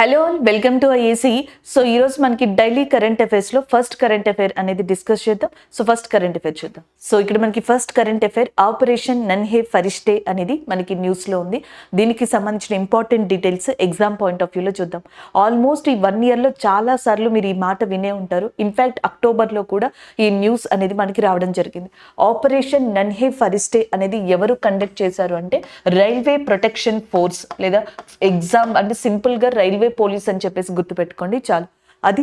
Hello all welcome to IAC. So ఈరోజు మనకి daily current అఫైర్స్లో ఫస్ట్ కరెంట్ అఫైర్ అనేది డిస్కస్ చేద్దాం. సో ఫస్ట్ కరెంట్ అఫైర్ చూద్దాం. సో ఇక్కడ మనకి first current affair operation Nanhe Farishte అనేది మనకి న్యూస్లో ఉంది. దీనికి సంబంధించిన important details exam point of వ్యూలో చూద్దాం. ఆల్మోస్ట్ ఈ 1 ఇయర్లో చాలా సార్లు మీరు ఈ మాట వినే ఉంటారు. ఇన్ఫ్యాక్ట్ అక్టోబర్లో కూడా ఈ న్యూస్ అనేది మనకి రావడం జరిగింది. ఆపరేషన్ నన్హే ఫరిష్టే అనేది ఎవరు కండక్ట్ చేశారు అంటే రైల్వే ప్రొటెక్షన్ ఫోర్స్ లేదా ఎగ్జామ్ అంటే సింపుల్గా రైల్వే పోలీస్ అని చెప్పేసి గుర్తుపెట్టుకోండి చాలు. అది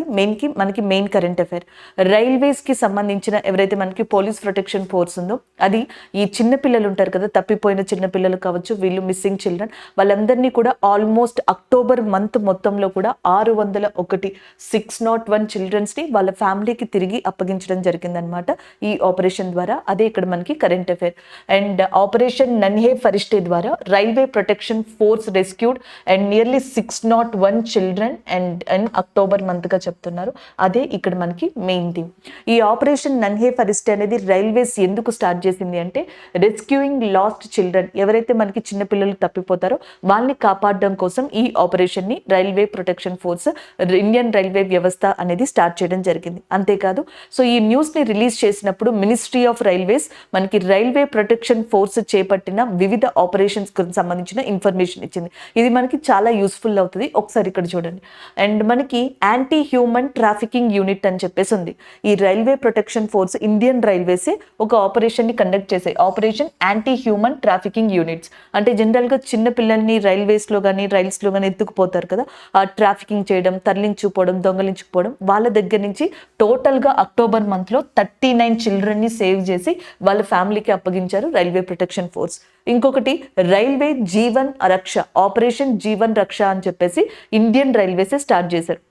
మనకి మెయిన్ కరెంట్ అఫైర్. రైల్వేస్కి సంబంధించిన ఎవరైతే మనకి పోలీస్ ప్రొటెక్షన్ ఫోర్స్ ఉందో అది ఈ చిన్న పిల్లలు ఉంటారు కదా, తప్పిపోయిన చిన్న పిల్లలు కావచ్చు, వీళ్ళు మిస్సింగ్ చిల్డ్రన్, వాళ్ళందరినీ కూడా ఆల్మోస్ట్ అక్టోబర్ మంత్ మొత్తంలో కూడా 601 చిల్డ్రన్స్ని వాళ్ళ ఫ్యామిలీకి తిరిగి అప్పగించడం జరిగిందనమాట ఈ ఆపరేషన్ ద్వారా. అదే ఇక్కడ మనకి current affair. And operation Nanhe ఫరిష్టే ద్వారా railway protection force rescued and nearly 601 children and October month గా చెప్తున్నారు. అదే ఇక్కడ మనకి మెయిన్ థీమ్. ఈ ఆపరేషన్ నన్హే ఫరిష్టే అనేది రైల్వేస్ ఎందుకు స్టార్ట్ చేసింది అంటే రెస్క్యూయింగ్ లాస్ట్ చిల్డ్రన్, ఎవరైతే మనకి చిన్న పిల్లలు తప్పిపోతారో వాళ్ళని కాపాడడం కోసం ఈ ఆపరేషన్ ని railway protection force Indian railway వ్యవస్థ అనేది స్టార్ట్ చేయడం జరిగింది. అంతేకాదు, సో ఈ న్యూస్ ని రిలీజ్ చేసినప్పుడు మినిస్ట్రీ ఆఫ్ రైల్వేస్ మనకి రైల్వే ప్రొటెక్షన్ ఫోర్స్ చేపట్టిన వివిధ ఆపరేషన్స్ కు సంబంధించిన ఇన్ఫర్మేషన్ ఇచ్చింది. ఇది మనకి చాలా యూస్ఫుల్ అవుతుంది. ఒకసారి ఇక్కడ చూడండి. అండ్ మనకి యాంటీ హ్యూమన్ ట్రాఫికింగ్ యూనిట్ అని చెప్పేసి ఉంది. ఈ రైల్వే ప్రొటెక్షన్ ఫోర్స్ ఇండియన్ రైల్వేసే ఒక ఆపరేషన్ ని కండక్ట్ చేసాయి. Operation anti human trafficking units అంటే జనరల్ గా చిన్న పిల్లల్ని రైల్వేస్ లో కానీ రైల్స్ లో కానీ ఎత్తుకుపోతారు కదా, ఆ ట్రాఫికింగ్ చేయడం, తరలించుకోవడం, దొంగలించుకోవడం, వాళ్ళ దగ్గర నుంచి టోటల్ గా అక్టోబర్ మంత్ లో 39 చిల్డ్రన్ ని సేవ్ చేసి వాళ్ళ ఫ్యామిలీకి అప్పగించారు రైల్వే ప్రొటెక్షన్ ఫోర్స్. ఇంకొకటి రైల్వే జీవన్ రక్ష, ఆపరేషన్ జీవన్ రక్ష అని చెప్పేసి ఇండియన్ రైల్వేసే స్టార్ట్ చేశారు.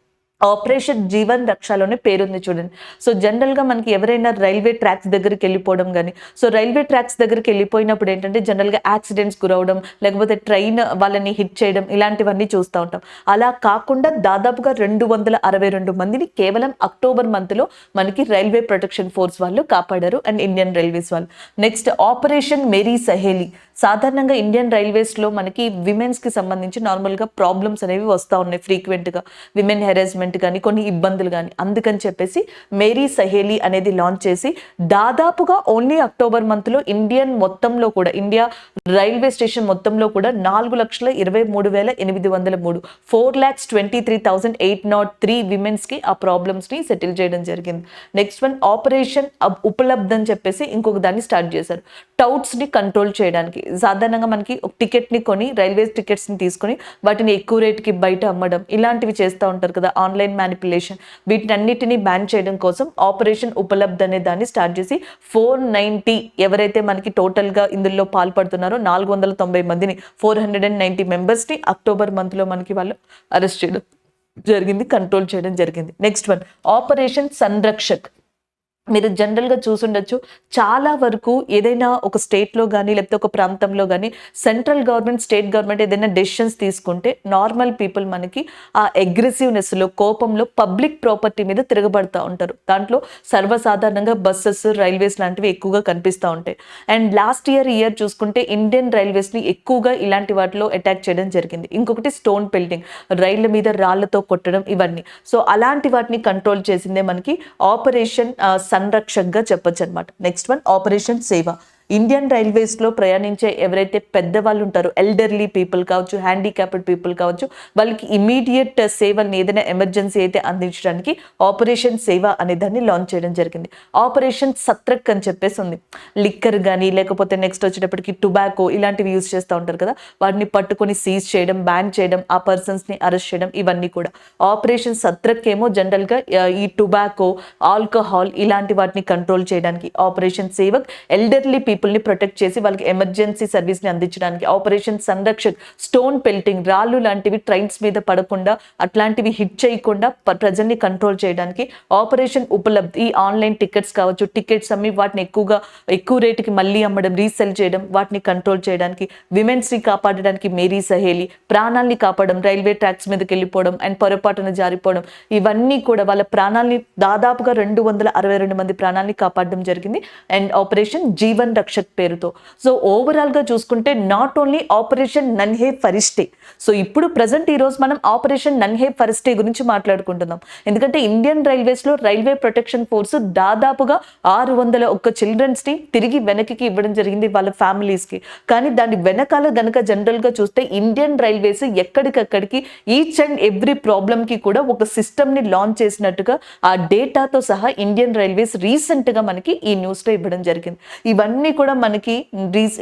ఆపరేషన్ జీవన్ రక్షలోనే పేరుంది చూడండి. సో జనరల్ గా మనకి ఎవరైనా రైల్వే ట్రాక్స్ దగ్గరికి వెళ్ళిపోవడం కానీ, సో రైల్వే ట్రాక్స్ దగ్గరికి వెళ్ళిపోయినప్పుడు ఏంటంటే జనరల్ గా యాక్సిడెంట్స్ గురవడం, లేకపోతే ట్రైన్ వాళ్ళని హిట్ చేయడం, ఇలాంటివన్నీ చూస్తూ ఉంటాం. అలా కాకుండా దాదాపుగా 262 మందిని కేవలం అక్టోబర్ మంత్ లో మనకి రైల్వే ప్రొటెక్షన్ ఫోర్స్ వాళ్ళు కాపాడారు అండ్ ఇండియన్ రైల్వేస్ వాళ్ళు. Next operation Meri Saheli. సాధారణంగా ఇండియన్ రైల్వేస్ లో మనకి విమెన్స్ కి సంబంధించి నార్మల్ గా ప్రాబ్లమ్స్ అనేవి వస్తూ ఉన్నాయి ఫ్రీక్వెంట్ గా, విమెన్ హెరాస్మెంట్ కానీ కొన్ని ఇబ్బందులు కానీ. అందుకని చెప్పేసి మేరీ సహేలీ అనేది లాంచ్ చేసి దాదాపుగా ఓన్లీ అక్టోబర్ మంత్ లో ఇండియన్ మొత్తంలో కూడా ఇండియా రైల్వే స్టేషన్ మొత్తంలో కూడా 4,23,803 4,23,803 విమెన్స్ కి ఆ ప్రాబ్లమ్స్ ని సెటిల్ చేయడం జరిగింది. నెక్స్ట్ వన్ ఆపరేషన్ ఉపలబ్ధ్ అని చెప్పేసి ఇంకొక దాన్ని స్టార్ట్ చేశారు. టౌట్స్ ని కంట్రోల్ చేయడానికి. సాధారణంగా మనకి ఒక టికెట్ ని కొని రైల్వే టికెట్స్ ని తీసుకొని వాటిని ఎక్కువ రేట్ కి బయట అమ్మడం, ఇలాంటివి చేస్తూ ఉంటారు కదా, ఆన్లైన్ మ్యానిపులేషన్, వీటన్నిటిని బ్యాన్ చేయడం కోసం ఆపరేషన్ ఉపలబ్ధ్ అనే దాన్ని స్టార్ట్ చేసి 490 ఎవరైతే మనకి టోటల్ గా ఇందులో పాల్పడుతున్నారో 490 మందిని 490 మెంబర్స్ ని అక్టోబర్ మంత్ లో మనకి వాళ్ళు అరెస్ట్ చేయడం జరిగింది, కంట్రోల్ చేయడం జరిగింది. Next one operation Samrakshak. మీరు జనరల్గా చూసుండొచ్చు, చాలా వరకు ఏదైనా ఒక స్టేట్లో కానీ లేకపోతే ఒక ప్రాంతంలో కానీ సెంట్రల్ గవర్నమెంట్, స్టేట్ గవర్నమెంట్ ఏదైనా డెసిషన్స్ తీసుకుంటే నార్మల్ పీపుల్ మనకి ఆ అగ్రెసివ్నెస్లో, కోపంలో పబ్లిక్ ప్రాపర్టీ మీద తిరగబడతా ఉంటారు. దాంట్లో సర్వసాధారణంగా బస్సెస్, రైల్వేస్ లాంటివి ఎక్కువగా కనిపిస్తూ ఉంటాయి. అండ్ లాస్ట్ ఇయర్ చూసుకుంటే ఇండియన్ రైల్వేస్ని ఎక్కువగా ఇలాంటి వాటిలో అటాక్ చేయడం జరిగింది. ఇంకొకటి స్టోన్ పెల్టింగ్, రైళ్ల మీద రాళ్లతో కొట్టడం, ఇవన్నీ. సో అలాంటి వాటిని కంట్రోల్ చేసిందే మనకి ఆపరేషన్ సంరక్షక్గా చెప్పొచ్చు అనమాట. నెక్స్ట్ వన్ ఆపరేషన్ సేవ. ఇండియన్ రైల్వేస్ లో ప్రయాణించే ఎవరైతే పెద్దవాళ్ళు ఉంటారో, ఎల్డర్లీ పీపుల్ కావచ్చు, హ్యాండిక్యాప్డ్ పీపుల్ కావచ్చు, వాళ్ళకి ఇమీడియట్ సేవల్ని ఏదైనా ఎమర్జెన్సీ అయితే అందించడానికి ఆపరేషన్ సేవ అనే దాన్ని లాంచ్ చేయడం జరిగింది. ఆపరేషన్ సత్రక్ అని చెప్పేసి ఉంది. లిక్కర్ కానీ లేకపోతే నెక్స్ట్ వచ్చేటప్పటికి టొబాకో ఇలాంటివి యూజ్ చేస్తూ ఉంటారు కదా, వాటిని పట్టుకొని సీజ్ చేయడం, బ్యాన్ చేయడం, ఆ పర్సన్స్ ని అరెస్ట్ చేయడం, ఇవన్నీ కూడా. ఆపరేషన్ సత్రక్ ఏమో జనరల్ గా ఈ టొబాకో, ఆల్కహాల్ ఇలాంటి వాటిని కంట్రోల్ చేయడానికి. ఆపరేషన్ సేవక్ ఎల్డర్లీ పీపుల్ని ప్రొటెక్ట్ చేసి వాళ్ళకి ఎమర్జెన్సీ సర్వీస్ని అందించడానికి. ఆపరేషన్ సంరక్షక్ స్టోన్ పెల్టింగ్, రాళ్ళు లాంటివి ట్రైన్స్ మీద పడకుండా అట్లాంటివి హిట్ చేయకుండా ప్రజల్ని కంట్రోల్ చేయడానికి. ఆపరేషన్ ఉపలబ్ధ్ ఈ ఆన్లైన్ టికెట్స్ కావచ్చు, టికెట్స్ అమ్మి వాటిని ఎక్కువ రేటుకి మళ్ళీ అమ్మడం, రీసెల్ చేయడం, వాటిని కంట్రోల్ చేయడానికి. విమెన్స్ని కాపాడడానికి మేరీ సహేలీ, ప్రాణాలని కాపాడడం, రైల్వే ట్రాక్స్ మీదకి వెళ్ళిపోవడం అండ్ పొరపాటున జారిపోవడం, ఇవన్నీ కూడా వాళ్ళ ప్రాణాలని దాదాపుగా 262 మంది ప్రాణాలని కాపాడడం జరిగింది. అండ్ ఆపరేషన్ జీవన్ రక్షక్ పేరుతో. సో ఓవరాల్గా చూసుకుంటే not only operation Nanhe ఫరిష్టే. So ఇప్పుడు ప్రజెంట్ ఈరోజు మనం ఆపరేషన్ నన్హే ఫరిష్టే గురించి మాట్లాడుకుంటున్నాం. ఎందుకంటే ఇండియన్ రైల్వేస్లో రైల్వే ప్రొటెక్షన్ ఫోర్స్ దాదాపుగా 601 చిల్డ్రన్స్ని తిరిగి వెనక్కి ఇవ్వడం జరిగింది వాళ్ళ ఫ్యామిలీస్కి. కానీ దాని వెనకాల గనక జనరల్గా చూస్తే ఇండియన్ రైల్వేస్ ఎక్కడికక్కడికి ఈచ్ అండ్ ఎవ్రీ ప్రాబ్లమ్కి కూడా ఒక సిస్టమ్ని లాంచ్ చేసినట్టుగా ఆ డేటాతో సహా ఇండియన్ రైల్వేస్ రీసెంట్గా మనకి ఈ న్యూస్లో ఇవ్వడం జరిగింది. ఇవన్నీ కూడా మనకి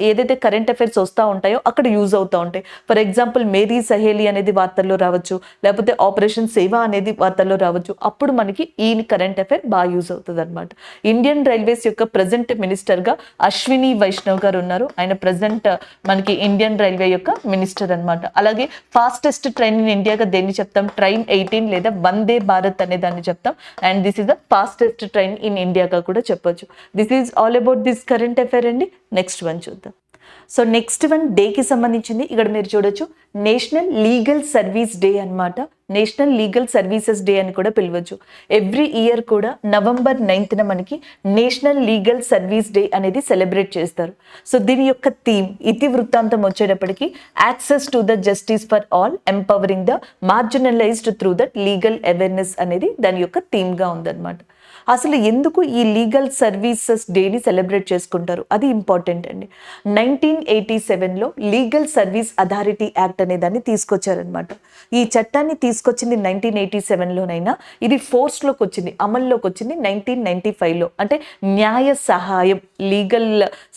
ఏదైతే కరెంట్ అఫైర్స్ వస్తూ ఉంటాయో అక్కడ యూజ్ అవుతూ ఉంటాయి. ఫర్ ఎగ్జాంపుల్ మేరీ సహేలి అనేది వార్తల్లో రావచ్చు, లేకపోతే ఆపరేషన్ సేవ అనేది వార్తల్లో రావచ్చు. అప్పుడు మనకి ఈ కరెంట్ అఫైర్ బాగా యూజ్ అవుతుంది అనమాట. ఇండియన్ రైల్వేస్ యొక్క ప్రజెంట్ మినిస్టర్గా అశ్విని వైష్ణవ్ గారు ఉన్నారు. ఆయన ప్రజెంట్ మనకి ఇండియన్ రైల్వే యొక్క మినిస్టర్ అనమాట. అలాగే ఫాస్టెస్ట్ ట్రైన్ ఇన్ ఇండియాగా దేన్ని చెప్తాం? ట్రైన్ 18 లేదా వందే భారత్ అనే దాన్ని చెప్తాం. And this is the fastest train in ఇండియాగా కూడా చెప్పొచ్చు. This is all about this current affair అండి. నెక్స్ట్ వన్ చూద్దాం. సో నెక్స్ట్ వన్ డేకి సంబంధించింది. ఇక్కడ మీరు చూడొచ్చు, నేషనల్ లీగల్ సర్వీస్ డే అనమాట. నేషనల్ లీగల్ సర్వీసెస్ డే అని కూడా పిలవచ్చు. ఎవ్రీ ఇయర్ కూడా November 9th మనకి నేషనల్ లీగల్ సర్వీస్ డే అనేది సెలబ్రేట్ చేస్తారు. సో దీని యొక్క థీమ్, ఇతి వృత్తాంతం వచ్చేటప్పటికి access to the justice for all, empowering the marginalised through that legal awareness అనేది దాని యొక్క థీమ్గా ఉందన్నమాట. అసలు ఎందుకు ఈ లీగల్ సర్వీసెస్ డేని సెలబ్రేట్ చేసుకుంటారు? అది ఇంపార్టెంట్ అండి. 1987లో లీగల్ సర్వీస్ అథారిటీ యాక్ట్ అనే దాన్ని తీసుకొచ్చారనమాట. ఈ చట్టాన్ని తీసుకొచ్చింది 1987లోనైనా ఇది ఫోర్స్లోకి వచ్చింది, అమల్లోకి వచ్చింది 1995లో. అంటే న్యాయ సహాయం, లీగల్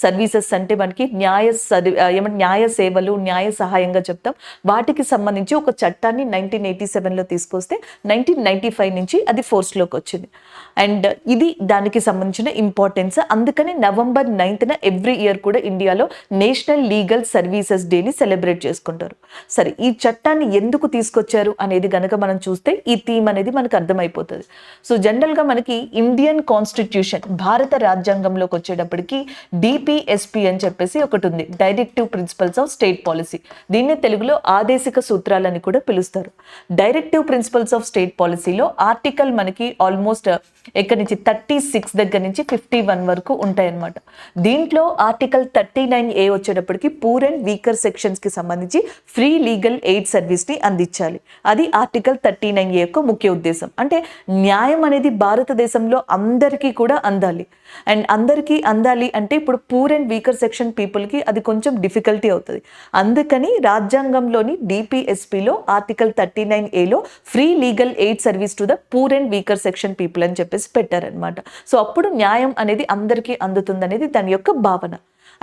సర్వీసెస్ అంటే మనకి న్యాయ సేవలు, న్యాయ సహాయంగా చెప్తాం. వాటికి సంబంధించి ఒక చట్టాన్ని 1987లో తీసుకొస్తే 1995 నుంచి అది ఫోర్స్లోకి వచ్చింది. అండ్ ఇది దానికి సంబంధించిన ఇంపార్టెన్స్. అందుకని November 9th ఎవ్రీ ఇయర్ కూడా ఇండియాలో నేషనల్ లీగల్ సర్వీసెస్ డేని సెలబ్రేట్ చేసుకుంటారు. సరే, ఈ చట్టాన్ని ఎందుకు తీసుకొచ్చారు అనేది గనక మనం చూస్తే ఈ థీమ్ అనేది మనకు అర్థమైపోతుంది. సో జనరల్గా మనకి ఇండియన్ కాన్స్టిట్యూషన్, భారత రాజ్యాంగంలోకి వచ్చేటప్పటికి డిపిఎస్పి అని చెప్పేసి ఒకటి ఉంది, directive principles of state policy. దీన్ని తెలుగులో ఆదేశిక సూత్రాలని కూడా పిలుస్తారు. డైరెక్టివ్ ప్రిన్సిపల్స్ ఆఫ్ స్టేట్ పాలసీలో ఆర్టికల్ మనకి ఆల్మోస్ట్ ఎక్కడి నుంచి 36 దగ్గర నుంచి 51 వరకు ఉంటాయి అన్నమాట. దీంట్లో ఆర్టికల్ 39A వచ్చేటప్పటికి పూర్ అండ్ వీకర్ సెక్షన్స్ కి సంబంధించి ఫ్రీ లీగల్ ఎయిడ్ సర్వీస్ ని అందించాలి. అది ఆర్టికల్ 39A యొక్క ముఖ్య ఉద్దేశం. అంటే న్యాయం అనేది భారతదేశంలో అందరికీ కూడా అందాలి. అండ్ అందరికీ అందాలి అంటే ఇప్పుడు పూర్ అండ్ వీకర్ సెక్షన్ పీపుల్కి అది కొంచెం డిఫికల్టీ అవుతుంది. అందుకని రాజ్యాంగంలోని డిపిఎస్పిలో ఆర్టికల్ 39Aలో free legal aid service to the poor and weaker section people అని చెప్పేసి పెట్టారనమాట. సో అప్పుడు న్యాయం అనేది అందరికీ అందుతుంది అనేది దాని యొక్క భావన.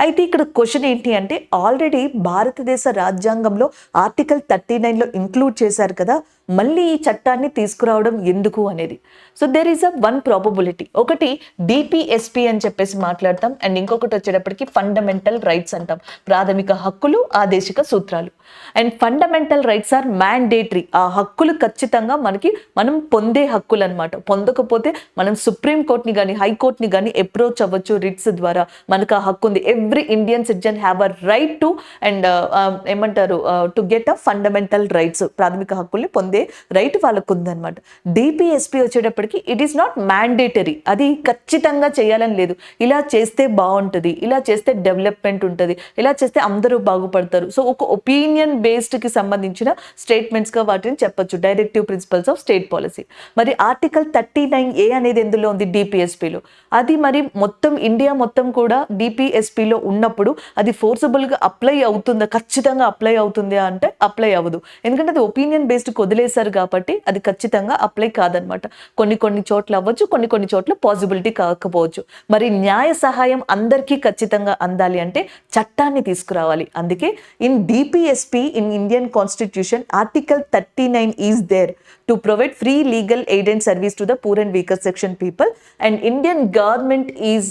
అయితే ఇక్కడ క్వశ్చన్ ఏంటి అంటే, ఆల్రెడీ భారతదేశ రాజ్యాంగంలో ఆర్టికల్ 39లో ఇంక్లూడ్ చేశారు కదా, మళ్ళీ ఈ చట్టాన్ని తీసుకురావడం ఎందుకు అనేది. So there is one probability. ఒకటి డిపిఎస్పి అని చెప్పేసి మాట్లాడతాం, అండ్ ఇంకొకటి వచ్చేటప్పటికి ఫండమెంటల్ రైట్స్ అంటాం, ప్రాథమిక హక్కులు, ఆదేశిక సూత్రాలు. And fundamental rights are mandatory. ఆ హక్కులు ఖచ్చితంగా మనం పొందే హక్కులు అనమాట. పొందకపోతే మనం సుప్రీం కోర్ట్ని కానీ హైకోర్ట్ని కానీ అప్రోచ్ అవ్వచ్చు రిట్స్ ద్వారా. మనకు ఆ హక్కు ఉంది. Every Indian citizen have a right to and to get a fundamental rights. ప్రాథమిక హక్కుల్ని పొందే రైట్ వాళ్ళకు ఉందన్నమాట. డిపిఎస్పి వచ్చేటప్పటికి ఇట్ ఈస్ నాట్ మ్యాండేటరీ. అది ఖచ్చితంగా చేయాలని లేదు. ఇలా చేస్తే బాగుంటుంది, ఇలా చేస్తే డెవలప్మెంట్ ఉంటుంది, ఇలా చేస్తే అందరూ బాగుపడతారు. సో ఒక ఒపీనియన్ బేస్డ్కి సంబంధించిన స్టేట్మెంట్స్గా వాటిని చెప్పొచ్చు, directive principles of state policy. మరి ఆర్టికల్ 39A అనేది ఎందులో ఉంది? డిపిఎస్పిలో. అది మరి మొత్తం ఇండియా మొత్తం కూడా డిపిఎస్పిలో ఉన్నప్పుడు అది ఫోర్సబుల్గా అప్లై అవుతుందా? ఖచ్చితంగా అప్లై అవుతుందా అంటే అప్లై అవ్వదు. ఎందుకంటే అది ఒపీనియన్ బేస్డ్ వదిలేశారు కాబట్టి అది ఖచ్చితంగా అప్లై కాదనమాట. కొన్ని చోట్ల అవ్వచ్చు, కొన్ని చోట్ల పాసిబిలిటీ కాకపోవచ్చు. మరి న్యాయ సహాయం అందరికీ ఖచ్చితంగా అందాలి అంటే చట్టాన్ని తీసుకురావాలి. అందుకే in DPSP in Indian constitution article 39 is there to provide free legal aid and service to the poor and weaker section people. And Indian government is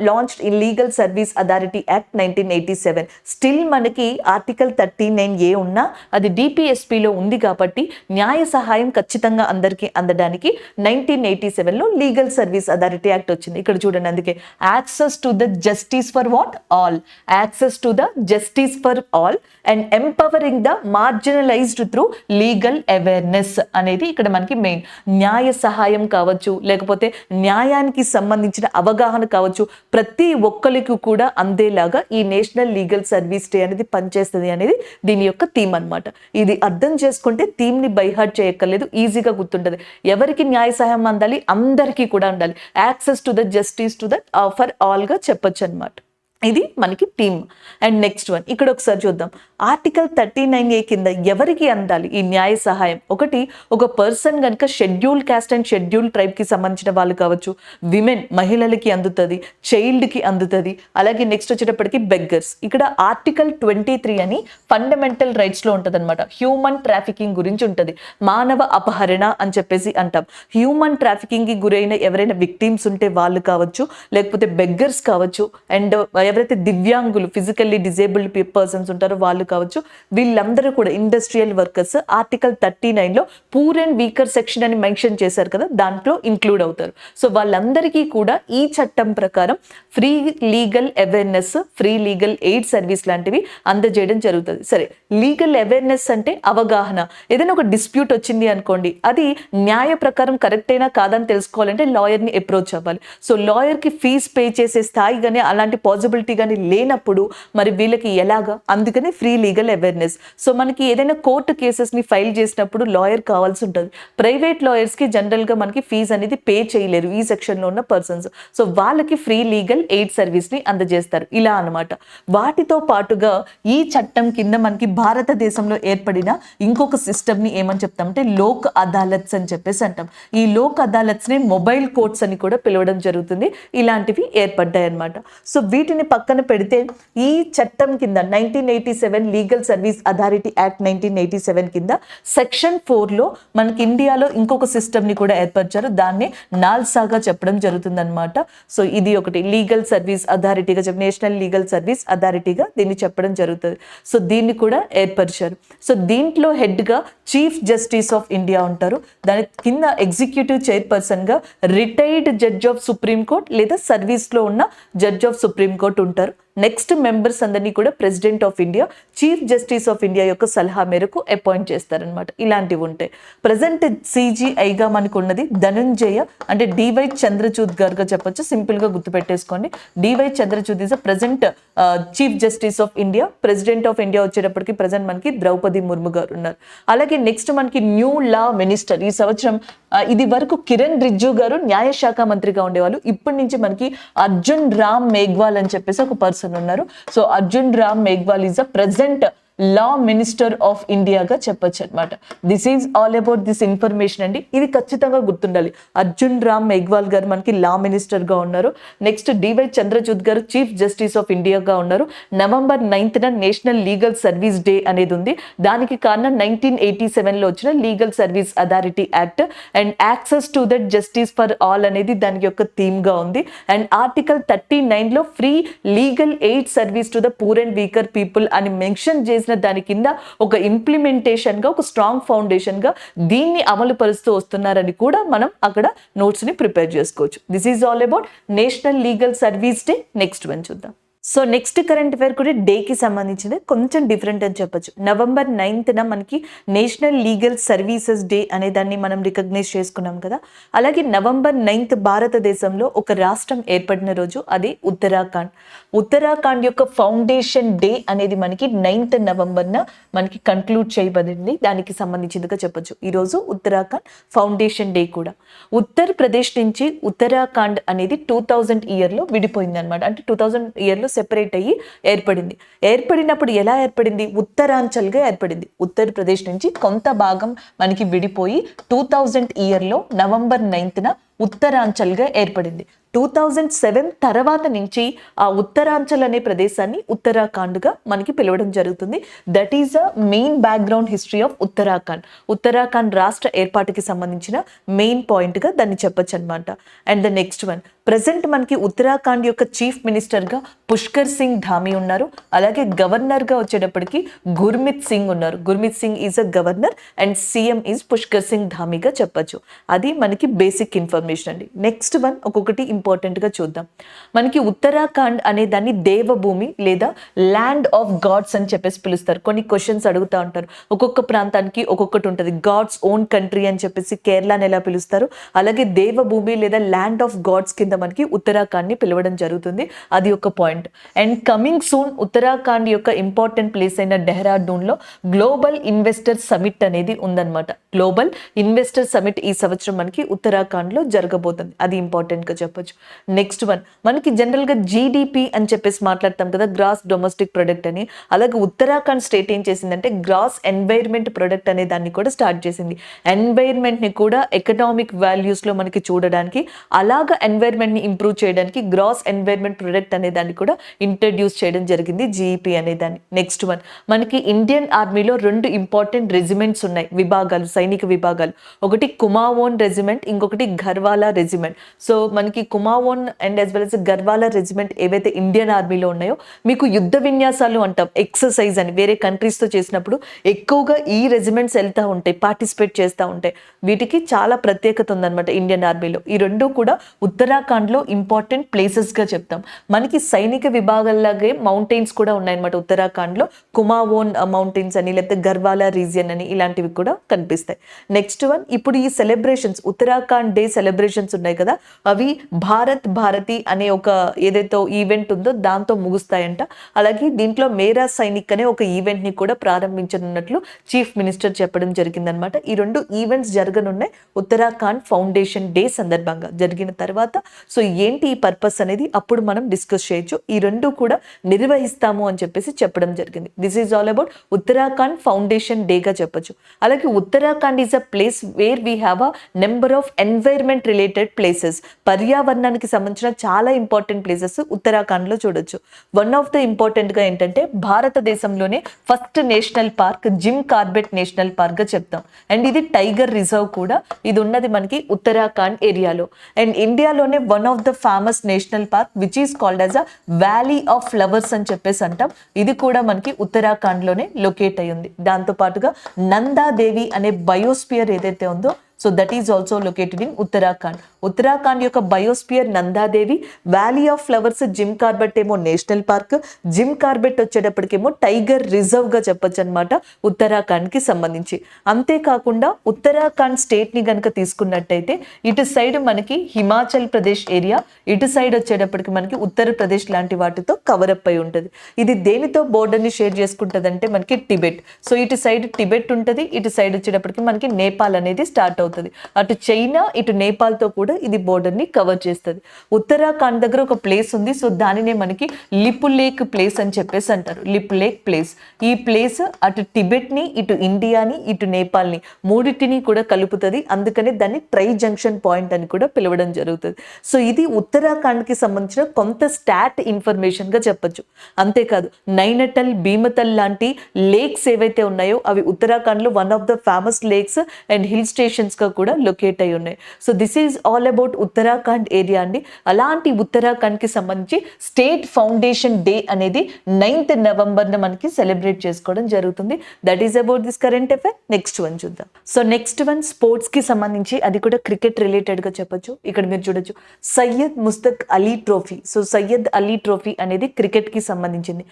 launched in legal service authority act 1987. Still మనకి article 39A ఉన్నా అది డిపిఎస్పిలో ఉంది కాబట్టి న్యాయ సహాయం ఖచ్చితంగా అందరికీ అందడానికి 1987లో legal service authority act వచ్చింది. ఇక్కడ చూడండి, అందుకే access to the justice for what all, access to the justice for all and empowering the marginalised through legal awareness అనేది ఇక్కడ మనకి మెయిన్. న్యాయ సహాయం కావచ్చు, లేకపోతే న్యాయానికి సంబంధించిన అవగాహన కావచ్చు, ప్రతి ఒక్కరికి కూడా కూడా అందేలాగా ఈ నేషనల్ లీగల్ సర్వీస్ డే అనేది పనిచేస్తుంది అనేది దీని యొక్క థీమ్ అన్నమాట. ఇది అర్థం చేసుకుంటే థీమ్ ని బైహార్ట్ చేయక్కర్లేదు, ఈజీగా గుర్తుంటది. ఎవరికి న్యాయ సహాయం అందాలి, అందరికీ కూడా అందాలి. Access to the justice to the for all గా చెప్పొచ్చు అనమాట. ఇది మనకి థీమ్. అండ్ నెక్స్ట్ వన్ ఇక్కడ ఒకసారి చూద్దాం. ఆర్టికల్ 39A కింద ఎవరికి అందాలి ఈ న్యాయ సహాయం? ఒకటి, ఒక పర్సన్ కనుక schedule caste and schedule tribe కి సంబంధించిన వాళ్ళు కావచ్చు, విమెన్ మహిళలకి అందుతుంది, చైల్డ్ కి అందుతుంది. అలాగే నెక్స్ట్ వచ్చేటప్పటికి బెగ్గర్స్. ఇక్కడ ఆర్టికల్ 23 అని ఫండమెంటల్ రైట్స్ లో ఉంటది అనమాట. హ్యూమన్ ట్రాఫికింగ్ గురించి ఉంటది, మానవ అపహరణ అని చెప్పేసి అంటాం. హ్యూమన్ ట్రాఫికింగ్ కి గురైన ఎవరైనా విక్టిమ్స్ ఉంటే వాళ్ళు కావచ్చు, లేకపోతే బెగ్గర్స్ కావచ్చు, అండ్ ఎవరైతే దివ్యాంగులు ఫిజికల్లీ డిజేబుల్డ్ పర్సన్స్ ఉంటారో వాళ్ళు కావచ్చు, వీళ్ళందరూ కూడా ఇండస్ట్రియల్ వర్కర్స్ ఆర్టికల్ 39 లో పూర్ అండ్ వీకర్ సెక్షన్ అని మెన్షన్ చేశారు కదా, దాంట్లో ఇంక్లూడ్ అవుతారు. సో వాళ్ళందరికీ కూడా ఈ చట్టం ప్రకారం free legal awareness, free legal aid service లాంటివి అందజేయడం జరుగుతుంది. సరే, లీగల్ అవేర్నెస్ అంటే అవగాహన. ఏదైనా ఒక డిస్ప్యూట్ వచ్చింది అనుకోండి, అది న్యాయ ప్రకారం కరెక్ట్ అయినా కాదని తెలుసుకోవాలంటే లాయర్ని అప్రోచ్ అవ్వాలి. సో లాయర్కి ఫీజ్ పే చేసే స్థాయి కానీ అలాంటి పాసిబిలిటీ కానీ లేనప్పుడు మరి వీళ్ళకి ఎలాగా? అందుకనే ఫ్రీ లీగల్ అవేర్నెస్. సో మనకి ఏదైనా కోర్టు కేసెస్ ని ఫైల్ చేసినప్పుడు లాయర్ కావాల్సి ఉంటుంది. ప్రైవేట్ లాయర్స్ కి జనరల్ గా మనకి ఫీజు అనేది పే చేయలేరు ఈ సెక్షన్ లో ఉన్న పర్సన్స్. సో వాళ్ళకి ఫ్రీ లీగల్ ఎయిడ్ సర్వీస్ ని అందజేస్తారు. ఇలా అన్నమాట. వాటితో పాటుగా ఈ చట్టం కింద మనకి భారతదేశంలో ఏర్పడిన ఇంకొక సిస్టమ్ ని ఏమని చెప్తామంటే లోక్ అదాలత్స్ అని చెప్పేసి అంటాం. ఈ లోక్ అదాలత్స్ ని మొబైల్ కోర్ట్స్ అని కూడా పిలవడం జరుగుతుంది. ఇలాంటివి ఏర్పడ్డాయి అన్నమాట. సో వీటిని పక్కన పెడితే ఈ చట్టం కింద 1987 లీగల్ సర్వీస్ అథారిటీ యాక్ట్ 1987 కింద సెక్షన్ 4 లో మనకి ఇండియాలో ఇంకొక సిస్టమ్ ని కూడా ఏర్పరిచారు. దాన్ని నాల్సాగా చెప్పడం జరుగుతుంది అనమాట. సో ఇది ఒకటి లీగల్ సర్వీస్ అథారిటీగా నేషనల్ లీగల్ సర్వీస్ అథారిటీగా దీన్ని చెప్పడం జరుగుతుంది. సో దీన్ని కూడా ఏర్పరిచారు. సో దీంట్లో హెడ్ గా చీఫ్ జస్టిస్ ఆఫ్ ఇండియా ఉంటారు. దాని కింద ఎగ్జిక్యూటివ్ చైర్పర్సన్ గా retired judge of supreme court లేదా సర్వీస్ లో ఉన్న జడ్జ్ ఆఫ్ సుప్రీం కోర్ట్ ఉంటారు. నెక్స్ట్ మెంబర్స్ అందరినీ కూడా president of India, chief justice of India యొక్క సలహా మేరకు అపాయింట్ చేస్తారనమాట. ఇలాంటివి ఉంటాయి. ప్రజెంట్ సిజిఐగా మనకు ఉన్నది ధనుంజయ, అంటే డివై చంద్రచూడ్ గారుగా చెప్పొచ్చు. సింపుల్ గా గుర్తుపెట్టేసుకోండి. DY Chandrachud is present chief justice of India. President of India వచ్చేటప్పటికి ప్రజెంట్ మనకి ద్రౌపది ముర్ము గారు ఉన్నారు. అలాగే నెక్స్ట్ మనకి న్యూ లా మినిస్టర్. ఈ సంవత్సరం ఇది వరకు కిరణ్ రిజ్జు గారు న్యాయశాఖ మంత్రిగా ఉండేవాళ్ళు. ఇప్పటి నుంచి మనకి అర్జున్ రామ్ మేఘ్వాల్ అని చెప్పేసి ఒక పర్సన్ ఉన్నారు. So Arjun Ram Meghwal is a present law minister of ఇండియాగా చెప్పొచ్చు అనమాట. This is all about this information అండి. ఇది ఖచ్చితంగా గుర్తుండాలి. అర్జున్ రామ్ మేఘ్వాల్ గారు మనకి లా మినిస్టర్ గా ఉన్నారు. నెక్స్ట్ డివై చంద్రచూడ్ గారు చీఫ్ జస్టిస్ ఆఫ్ ఇండియాగా ఉన్నారు. November 9th national legal service day అనేది ఉంది. దానికి కారణం 1987 లో వచ్చిన legal service authority act and access to that justice for all అనేది దాని యొక్క థీమ్ గా ఉంది. అండ్ ఆర్టికల్ 39 లో free legal aid service to the poor and weaker people అని మెన్షన్ చేసి దాని కింద ఒక ఇంప్లిమెంటేషన్ గా, ఒక స్ట్రాంగ్ ఫౌండేషన్ గా దీన్ని అమలు పరుస్తూ వస్తున్నారని కూడా మనం అక్కడ నోట్స్ ని ప్రిపేర్ చేసుకోవచ్చు. This is all about national legal service day. Next one చూద్దాం. సో నెక్స్ట్ కరెంట్ అఫైర్ కూడా డేకి సంబంధించింది, కొంచెం డిఫరెంట్ అని చెప్పొచ్చు. November 9th మనకి నేషనల్ లీగల్ సర్వీసెస్ డే అనే దాన్ని మనం రికగ్నైజ్ చేసుకున్నాం కదా. అలాగే November 9th భారతదేశంలో ఒక రాష్ట్రం ఏర్పడిన రోజు, అది ఉత్తరాఖండ్. ఉత్తరాఖండ్ యొక్క ఫౌండేషన్ డే అనేది మనకి 9th November మనకి కన్క్లూడ్ చేయబడింది. దానికి సంబంధించిందిగా చెప్పొచ్చు. ఈరోజు ఉత్తరాఖండ్ ఫౌండేషన్ డే కూడా. ఉత్తరప్రదేశ్ నుంచి ఉత్తరాఖండ్ అనేది 2000 ఇయర్లో విడిపోయింది అనమాట. అంటే 2000 ఇయర్లో సెపరేట్ అయ్యి ఏర్పడింది. ఏర్పడినప్పుడు ఎలా ఏర్పడింది? ఉత్తరాంచల్గా ఏర్పడింది. ఉత్తరప్రదేశ్ నుంచి కొంత భాగం మనకి విడిపోయి 2000 ఇయర్లో November 9th ఉత్తరాంచల్గా ఏర్పడింది. 2007 తర్వాత నుంచి ఆ ఉత్తరాంచల్ అనే ప్రదేశాన్ని ఉత్తరాఖండ్గా మనకి పిలవడం జరుగుతుంది. That is a main background history of Uttarakhand. Uttarakhand రాష్ట్ర ఏర్పాటుకి సంబంధించిన మెయిన్ పాయింట్గా దాన్ని చెప్పొచ్చు అనమాట. And the next one, present మనకి ఉత్తరాఖండ్ యొక్క చీఫ్ మినిస్టర్గా పుష్కర్ సింగ్ ధామీ ఉన్నారు. అలాగే గవర్నర్గా వచ్చేటప్పటికి గుర్మిత్ సింగ్ ఉన్నారు. Gurmit Singh is a governor and CM is Pushkar Singh ధామీగా చెప్పొచ్చు. అది మనకి బేసిక్ ఇన్ఫర్మేషన్ అండి. నెక్స్ట్ వన్, ఒక్కొక్కటి ఇంపార్టెంట్గా చూద్దాం. మనకి ఉత్తరాఖండ్ అనే దాన్ని దేవభూమి లేదా ల్యాండ్ ఆఫ్ గాడ్స్ అని చెప్పేసి పిలుస్తారు. కొన్ని క్వశ్చన్స్ అడుగుతూ ఉంటారు, ఒక్కొక్క ప్రాంతానికి ఒక్కొక్కటి ఉంటుంది. గాడ్స్ ఓన్ కంట్రీ అని చెప్పేసి కేరళని ఎలా పిలుస్తారు, అలాగే దేవభూమి లేదా ల్యాండ్ ఆఫ్ గాడ్స్ కింద మనకి ఉత్తరాఖండ్ని పిలవడం జరుగుతుంది. అది ఒక point. And coming soon Uttarakhand యొక్క ఇంపార్టెంట్ ప్లేస్ అయిన డెహ్రాడూన్లో గ్లోబల్ ఇన్వెస్టర్ సమిట్ అనేది ఉందన్నమాట. గ్లోబల్ ఇన్వెస్టర్ సమిట్ ఈ సంవత్సరం మనకి ఉత్తరాఖండ్లో జరగబోతుంది. అది ఇంపార్టెంట్గా చెప్పొచ్చు. నెక్స్ట్ వన్, మనకి జనరల్గా జీడిపి అని చెప్పేసి మాట్లాడతాం కదా, గ్రాస్ డొమెస్టిక్ ప్రొడక్ట్ అని. అలాగే ఉత్తరాఖండ్ స్టేట్ ఏం చేసిందంటే గ్రాస్ ఎన్వైర్న్మెంట్ ప్రొడక్ట్ అనే దాన్ని కూడా స్టార్ట్ చేసింది. ఎన్వైర్న్మెంట్ని కూడా ఎకనామిక్ వాల్యూస్లో మనకి చూడడానికి, అలాగా ఎన్వైర్న్మెంట్ని ఇంప్రూవ్ చేయడానికి గ్రాస్ ఎన్వైర్న్మెంట్ ప్రొడక్ట్ అనే దాన్ని కూడా ఇంట్రడ్యూస్ చేయడం జరిగింది, జీఈపీ అనే దాన్ని. నెక్స్ట్ వన్, మనకి ఇండియన్ ఆర్మీలో 2 ఇంపార్టెంట్ రెజిమెంట్స్ ఉన్నాయి, విభాగాలు, సైనిక విభాగాలు. ఒకటి కుమావోన్ రెజిమెంట్, ఇంకొకటి గర్వాలా రెజిమెంట్. సో మనకి Kumaon and as well as Garhwala regiment ఏవైతే ఇండియన్ ఆర్మీలో ఉన్నాయో, మీకు యుద్ధ విన్యాసాలు అంటాం, ఎక్సర్సైజ్ అని వేరే కంట్రీస్తో చేసినప్పుడు ఎక్కువగా ఈ రెజిమెంట్స్ వెళ్తూ ఉంటాయి, పార్టిసిపేట్ చేస్తూ ఉంటాయి. వీటికి చాలా ప్రత్యేకత ఉందన్నమాట ఇండియన్ ఆర్మీలో. ఈ 2 కూడా ఉత్తరాఖండ్లో ఇంపార్టెంట్ ప్లేసెస్గా చెప్తాం. మనకి సైనిక విభాగాల్లాగే మౌంటైన్స్ కూడా ఉన్నాయన్నమాట ఉత్తరాఖండ్లో, కుమావోన్ మౌంటైన్స్ అని, లేకపోతే గర్వాలా రీజియన్ అని, ఇలాంటివి కూడా కనిపిస్తాయి. నెక్స్ట్ వన్, ఇప్పుడు ఈ సెలబ్రేషన్స్, ఉత్తరాఖండ్ డే సెలబ్రేషన్స్ ఉన్నాయి కదా, అవి భారత్ భారతి అనే ఒక ఏదైతే ఈవెంట్ ఉందో దాంతో ముగుస్తాయంట. అలాగే దీంట్లో మేరా సైనిక్ అనే ఒక ఈవెంట్ని కూడా ప్రారంభించనున్నట్లు చీఫ్ మినిస్టర్ చెప్పడం జరిగిందనమాట. ఈ 2 ఈవెంట్స్ జరగనున్నాయి ఉత్తరాఖండ్ ఫౌండేషన్ డే సందర్భంగా. జరిగిన తర్వాత సో ఏంటి ఈ పర్పస్ అనేది అప్పుడు మనం డిస్కస్ చేయొచ్చు. ఈ 2 కూడా నిర్వహిస్తాము అని చెప్పేసి చెప్పడం జరిగింది. This is all about Uttarakhand foundation డేగా చెప్పొచ్చు. అలాగే Uttarakhand is a place where we have a number of environment related places. పర్యావరణానికి సంబంధించిన చాలా ఇంపార్టెంట్ ప్లేసెస్ ఉత్తరాఖండ్లో చూడొచ్చు. వన్ ఆఫ్ ద ఇంపార్టెంట్గా ఏంటంటే భారతదేశంలోనే first national park Jim Corbett national పార్క్గా చెప్తాం. అండ్ ఇది టైగర్ రిజర్వ్ కూడా. ఇది ఉన్నది మనకి ఉత్తరాఖండ్ ఏరియాలో. అండ్ ఇండియాలోనే one of the famous national park which is called as a valley of flowers అని చెప్పేసి అంటాం. ఇది కూడా మనకి ఉత్తరాఖండ్లోనే లొకేట్ అయ్యి ఉంది. దాంతోపాటుగా నందాదేవి అనే బయోస్పియర్ ఏదైతే ఉందో, so that is also located in Uttarakhand. Uttarakhand యొక్క biosphere Nanda Devi, valley of flowers Jim Corbett ఏమో నేషనల్ పార్క్, జిమ్ కార్బెట్ వచ్చేటప్పటికేమో టైగర్ రిజర్వ్గా చెప్పొచ్చు అనమాట ఉత్తరాఖండ్కి సంబంధించి. అంతేకాకుండా ఉత్తరాఖండ్ స్టేట్ని కనుక తీసుకున్నట్టయితే ఇటు సైడ్ మనకి హిమాచల్ ప్రదేశ్ ఏరియా, ఇటు సైడ్ వచ్చేటప్పటికి మనకి ఉత్తరప్రదేశ్ లాంటి వాటితో కవరప్ అయి ఉంటుంది. ఇది దేనితో బోర్డర్ని షేర్ చేసుకుంటుంది అంటే మనకి టిబెట్. సో ఇటు సైడ్ టిబెట్ ఉంటుంది, ఇటు సైడ్ వచ్చేటప్పటికి మనకి నేపాల్ అనేది స్టార్ట్ అవుతుంది. అటు చైనా ఇటు నేపాల్తో కూడా ఇది బోర్డర్ని కవర్ చేస్తుంది. ఉత్తరాఖండ్ దగ్గర ఒక ప్లేస్ ఉంది, సో దానినే మనకి లిపులేక్ ప్లేస్ అని చెప్పేసి అంటారు. లిపులేక్ ప్లేస్. ఈ ప్లేస్ అటు టిబెట్ని, ఇటు ఇండియాని, ఇటు నేపాల్ని మూడింటిని కూడా కలుపుతుంది. అందుకనే దాన్ని ట్రై జంక్షన్ పాయింట్ అని కూడా పిలవడం జరుగుతుంది. సో ఇది ఉత్తరాఖండ్కి సంబంధించిన కొంత స్టాట్ ఇన్ఫర్మేషన్గా చెప్పచ్చు. అంతేకాదు నైనటల్, భీమతల్ లాంటి లేక్స్ ఏవైతే ఉన్నాయో అవి ఉత్తరాఖండ్లో one of the famous lakes and hill స్టేషన్స్గా కూడా లొకేట్ అయి ఉన్నాయి. So this is all about Uttarakhand area అండి. అలాంటి ఉత్తరాఖండ్కి సంబంధించి స్టేట్ ఫౌండేషన్ డే అనేది 9th నవంబర్న మనకి సెలబ్రేట్ చేసుకోవడం జరుగుతుంది. That is about this current affair. Next one చూద్దాం. సో నెక్స్ట్ వన్ స్పోర్ట్స్కి సంబంధించి, అది కూడా క్రికెట్ రిలేటెడ్గా చెప్పొచ్చు. ఇక్కడ మీరు చూడొచ్చు Syed Mushtaq Ali trophy. So Syed Ali trophy అనేది క్రికెట్కి సంబంధించింది.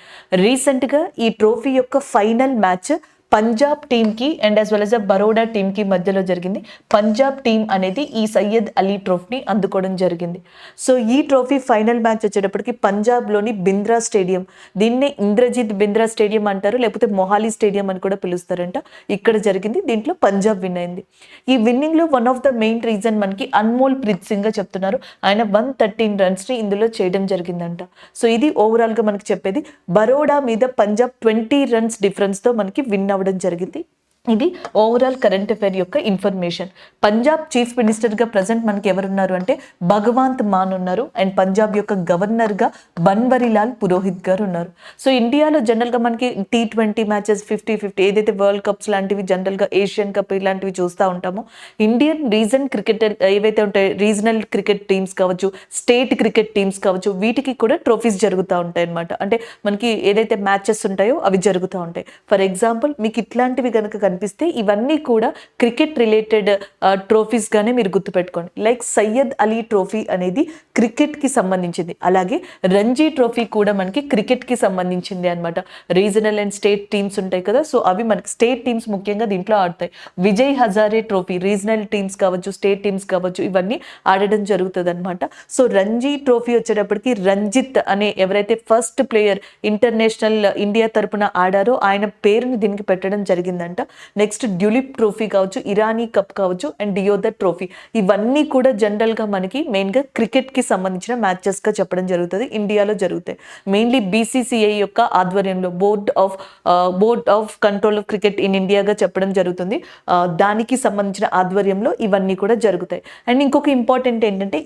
రీసెంట్గా ఈ ట్రోఫీ యొక్క ఫైనల్ మ్యాచ్ పంజాబ్ టీమ్కి and as well as Baroda టీమ్కి మధ్యలో జరిగింది. పంజాబ్ టీం అనేది ఈ సయ్యద్ అలీ ట్రోఫీని అందుకోవడం జరిగింది. సో ఈ ట్రోఫీ ఫైనల్ మ్యాచ్ వచ్చేటప్పటికి పంజాబ్లోని బింద్రా స్టేడియం, దీన్నే ఇంద్రజిత్ బింద్రా స్టేడియం అంటారు, లేకపోతే మొహాలీ స్టేడియం అని కూడా పిలుస్తారంట. ఇక్కడ జరిగింది. దీంట్లో పంజాబ్ విన్ అయింది. ఈ విన్నింగ్లో one of the main reason మనకి అన్మోల్ ప్రీత్ సింగ్గా చెప్తున్నారు. ఆయన 113 రన్స్ని ఇందులో చేయడం జరిగిందంట. సో ఇది ఓవరాల్గా మనకి చెప్పేది. బరోడా మీద పంజాబ్ 20 రన్స్ డిఫరెన్స్తో మనకి విన్ అవ్వడం జరిగింది. ఇది ఓవరాల్ కరెంట్ అఫైర్ యొక్క ఇన్ఫర్మేషన్. పంజాబ్ చీఫ్ మినిస్టర్గా ప్రజెంట్ మనకి ఎవరున్నారు అంటే భగవంత్ మాన్ ఉన్నారు. అండ్ పంజాబ్ యొక్క గవర్నర్గా బన్వరీలాల్ పురోహిత్ గారు ఉన్నారు. సో ఇండియాలో జనరల్గా మనకి T20 మ్యాచెస్ 50-50 ఏదైతే వరల్డ్ కప్స్ లాంటివి, జనరల్గా ఏషియన్ కప్ ఇలాంటివి చూస్తూ ఉంటామో, ఇండియన్ క్రికెట్ ఏవైతే ఉంటాయి, రీజనల్ క్రికెట్ టీమ్స్ కావచ్చు, స్టేట్ క్రికెట్ టీమ్స్ కావచ్చు, వీటికి కూడా ట్రోఫీస్ జరుగుతూ ఉంటాయి అనమాట. అంటే మనకి ఏదైతే మ్యాచెస్ ఉంటాయో అవి జరుగుతూ ఉంటాయి. ఫర్ ఎగ్జాంపుల్ మీకు ఇట్లాంటివి కనుక కనిపిస్తే ఇవన్నీ కూడా క్రికెట్ రిలేటెడ్ ట్రోఫీస్ గానే మీరు గుర్తుపెట్టుకోండి. లైక్ సయ్యద్ అలీ ట్రోఫీ అనేది క్రికెట్ కి సంబంధించింది, అలాగే రంజీ ట్రోఫీ కూడా మనకి క్రికెట్ కి సంబంధించింది అనమాట. రీజనల్ అండ్ స్టేట్ టీమ్స్ ఉంటాయి కదా, సో అవి మనకి స్టేట్ టీమ్స్ ముఖ్యంగా దీంట్లో ఆడతాయి. Vijay Hazare trophy regional teams కావచ్చు, స్టేట్ టీమ్స్ కావచ్చు, ఇవన్నీ ఆడడం జరుగుతుంది అనమాట. సో రంజీ ట్రోఫీ వచ్చేటప్పటికి రంజిత్ అనే ఎవరైతే ఫస్ట్ ప్లేయర్ ఇంటర్నేషనల్ ఇండియా తరపున ఆడారో ఆయన పేరుని దీనికి పెట్టడం జరిగిందంట. నెక్స్ట్ డ్యూలిప్ ట్రోఫీ కావచ్చు, ఇరానీ కప్ కావచ్చు, అండ్ డియోదర్ ట్రోఫీ, ఇవన్నీ కూడా జనరల్ గా మనకి మెయిన్ గా క్రికెట్ కి సంబంధించిన మ్యాచెస్ గా చెప్పడం జరుగుతుంది. ఇండియాలో జరుగుతాయి మెయిన్లీ BCCI యొక్క ఆధ్వర్యంలో, board of control of cricket in ఇండియాగా చెప్పడం జరుగుతుంది. దానికి సంబంధించిన ఆధ్వర్యంలో ఇవన్నీ కూడా జరుగుతాయి. అండ్ ఇంకొక ఇంపార్టెంట్ ఏంటంటే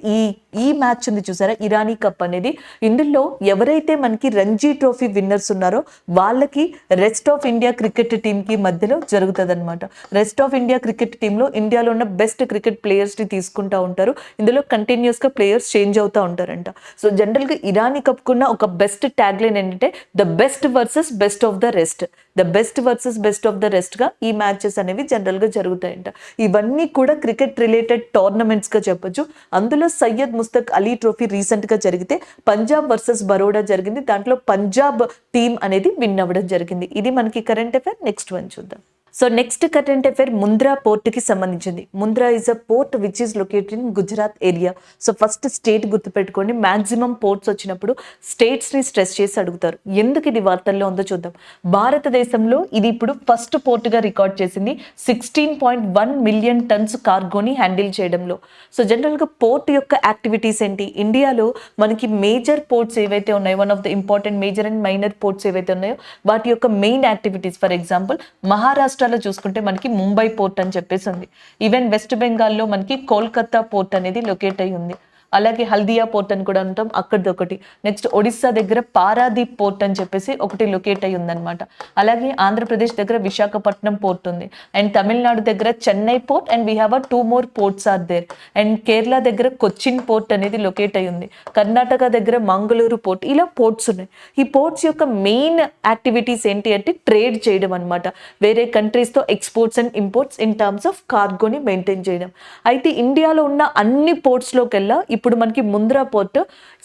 ఈ మ్యాచ్ ఉంది చూసారా, ఇరానీ కప్ అనేది, ఇందులో ఎవరైతే మనకి రంజీ ట్రోఫీ విన్నర్స్ ఉన్నారో వాళ్ళకి rest of India cricket team కి మధ్యలో జరుగుతుంది అనమాట. Rest of India cricket team లో ఇండియాలో ఉన్న బెస్ట్ క్రికెట్ ప్లేయర్స్ ని తీసుకుంటా ఉంటారు. ఇందులో కంటిన్యూస్ గా ప్లేయర్స్ చేంజ్ అవుతా ఉంటారంట. సో జనరల్ గా ఇరానీ కప్ కున్న ఒక బెస్ట్ ట్యాగ్ లైన్ ఏంటంటే the best versus best of the rest, the best versus best of the rest గా ఈ మ్యాచెస్ అనేవి జనరల్ గా జరుగుతాయంట. ఇవన్నీ కూడా క్రికెట్ రిలేటెడ్ టోర్నమెంట్స్ గా చెప్పొచ్చు. అందులో సయ్యద్ ముస్తక్ అలీ ట్రోఫీ రీసెంట్ గా జరిగితే పంజాబ్ వర్సెస్ బరోడా జరిగింది. దాంట్లో పంజాబ్ టీం అనేది విన్ అవ్వడం జరిగింది. ఇది మనకి కరెంట్ అఫైర్. నెక్స్ట్ వన్ చూద్దాం. So next current affair Mundra port కి సంబంధించింది. Mundra is a port which is located in Gujarat area. So first state గుర్తుపెట్టుకోండి. మాక్సిమం పోర్ట్స్ వచ్చినప్పుడు స్టేట్స్ ని స్ట్రెస్ చేసి అడుగుతారు. ఎందుకు ఇది వార్తల్లో ఉందో చూద్దాం. భారతదేశంలో ఇది ఇప్పుడు ఫస్ట్ పోర్ట్ గా రికార్డ్ చేసింది 16.1 మిలియన్ టన్స్ కార్గోని హ్యాండిల్ చేయడంలో. సో జనరల్ గా పోర్ట్ యొక్క యాక్టివిటీస్ ఏంటి, ఇండియాలో మనకి మేజర్ పోర్ట్స్ ఏవైతే ఉన్నాయో, one of the important major and minor ports ఏవైతే ఉన్నాయో వాటి యొక్క main activities, for example Maharashtra చూసుకుంటే మనకి ముంబై పోర్ట్ అని చెప్పేసి ఉంది. ఈవెన్ వెస్ట్ బెంగాల్లో మనకి కోల్కతా పోర్ట్ అనేది లొకేట్ అయి ఉంది. అలాగే హల్దియా పోర్ట్ అని కూడా ఉంటాం, అక్కడిది ఒకటి. నెక్స్ట్ ఒడిస్సా దగ్గర పారాదీప్ పోర్ట్ అని చెప్పేసి ఒకటి లొకేట్ అయి ఉందన్నమాట. అలాగే ఆంధ్రప్రదేశ్ దగ్గర విశాఖపట్నం పోర్ట్ ఉంది. అండ్ తమిళనాడు దగ్గర Chennai port, and we have 2 more ports are there. And Kerala దగ్గర కొచ్చిన్ పోర్ట్ అనేది లొకేట్ అయి ఉంది. కర్ణాటక దగ్గర మంగళూరు పోర్ట్. ఇలా పోర్ట్స్ ఉన్నాయి. ఈ పోర్ట్స్ యొక్క మెయిన్ యాక్టివిటీస్ ఏంటి అంటే ట్రేడ్ చేయడం అనమాట. వేరే కంట్రీస్ తో exports and imports in terms of కార్గోని మెయింటైన్ చేయడం. అయితే ఇండియాలో ఉన్న అన్ని పోర్ట్స్ లోకెల్లా ఇప్పుడు మనకి Mundra port